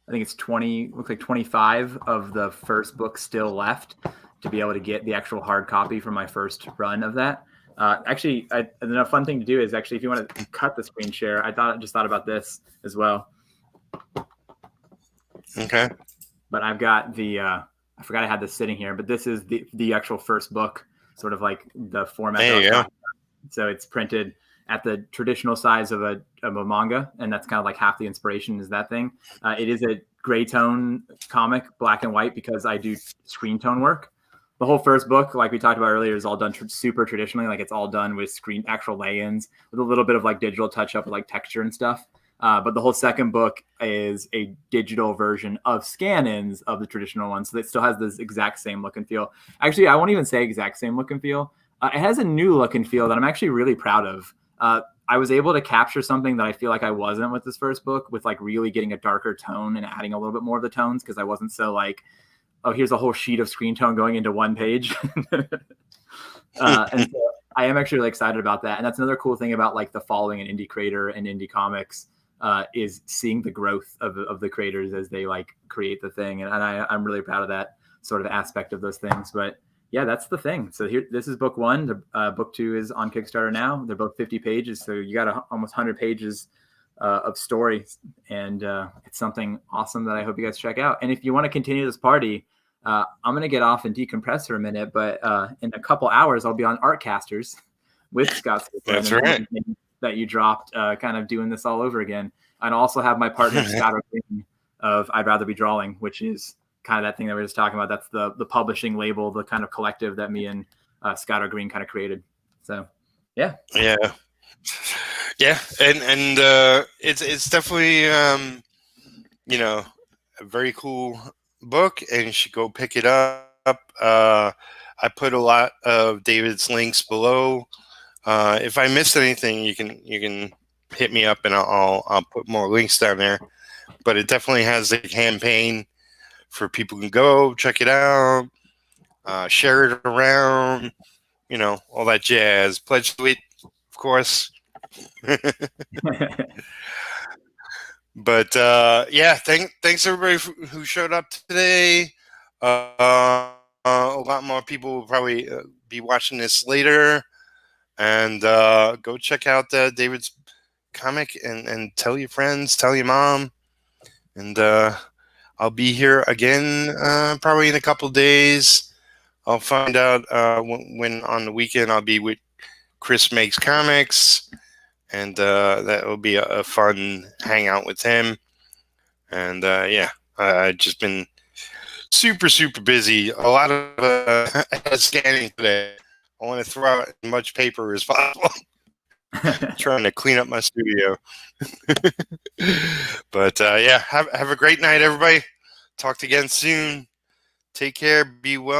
think it's 20, looks like 25 of the first book still left to be able to get the actual hard copy from my first run of that. Actually, the fun thing to do is actually, if you want to cut the screen share, I just thought about this as well. Okay. But I've got the, I forgot I had this sitting here, but this is the actual first book, sort of like the format. There you go. So it's printed at the traditional size of a manga, and that's kind of like half the inspiration is that thing. It is a gray tone comic, black and white, because I do screen tone work. The whole first book, like we talked about earlier, is all done super traditionally. Like it's all done with actual lay-ins with a little bit of like digital touch up, like texture and stuff. But the whole second book is a digital version of scan-ins of the traditional one. So it still has this exact same look and feel. Actually, I won't even say exact same look and feel. It has a new look and feel that I'm actually really proud of. I was able to capture something that I feel like I wasn't with this first book, with like really getting a darker tone and adding a little bit more of the tones, because I wasn't so like, oh, here's a whole sheet of screen tone going into one page. And so I am actually really excited about that. And that's another cool thing about like the following an indie creator and indie comics is seeing the growth of the creators as they like create the thing. And I'm really proud of that sort of aspect of those things. But yeah, that's the thing. So here, this is book 1. Book 2 is on Kickstarter now. They're both 50 pages. So you got almost 100 pages of story. And it's something awesome that I hope you guys check out. And if you want to continue this party, I'm going to get off and decompress for a minute. But in a couple hours, I'll be on Artcasters with Scott. That's right. That you dropped, kind of doing this all over again. And I'll also have my partner, Scott Green, of I'd Rather Be Drawing, which is kind of that thing that we were just talking about. That's the publishing label, the kind of collective that me and Scott Green kind of created. So, yeah. And it's definitely a very cool book, and you should go pick it up. I put a lot of David's links below. If I missed anything, you can hit me up, and I'll put more links down there. But it definitely has a campaign for people can go check it out, share it around, all that jazz. Pledge to it, of course. But thanks everybody who showed up today. A lot more people will probably be watching this later, and go check out David's comic and tell your friends, tell your mom, and I'll be here again probably in a couple days. I'll find out when on the weekend I'll be with Chris Makes Comics, and that will be a fun hangout with him. And yeah, I've just been super busy. A lot of scanning today. I want to throw out as much paper as possible. Trying to clean up my studio. But yeah, have a great night, everybody. Talk to you again soon. Take care. Be well.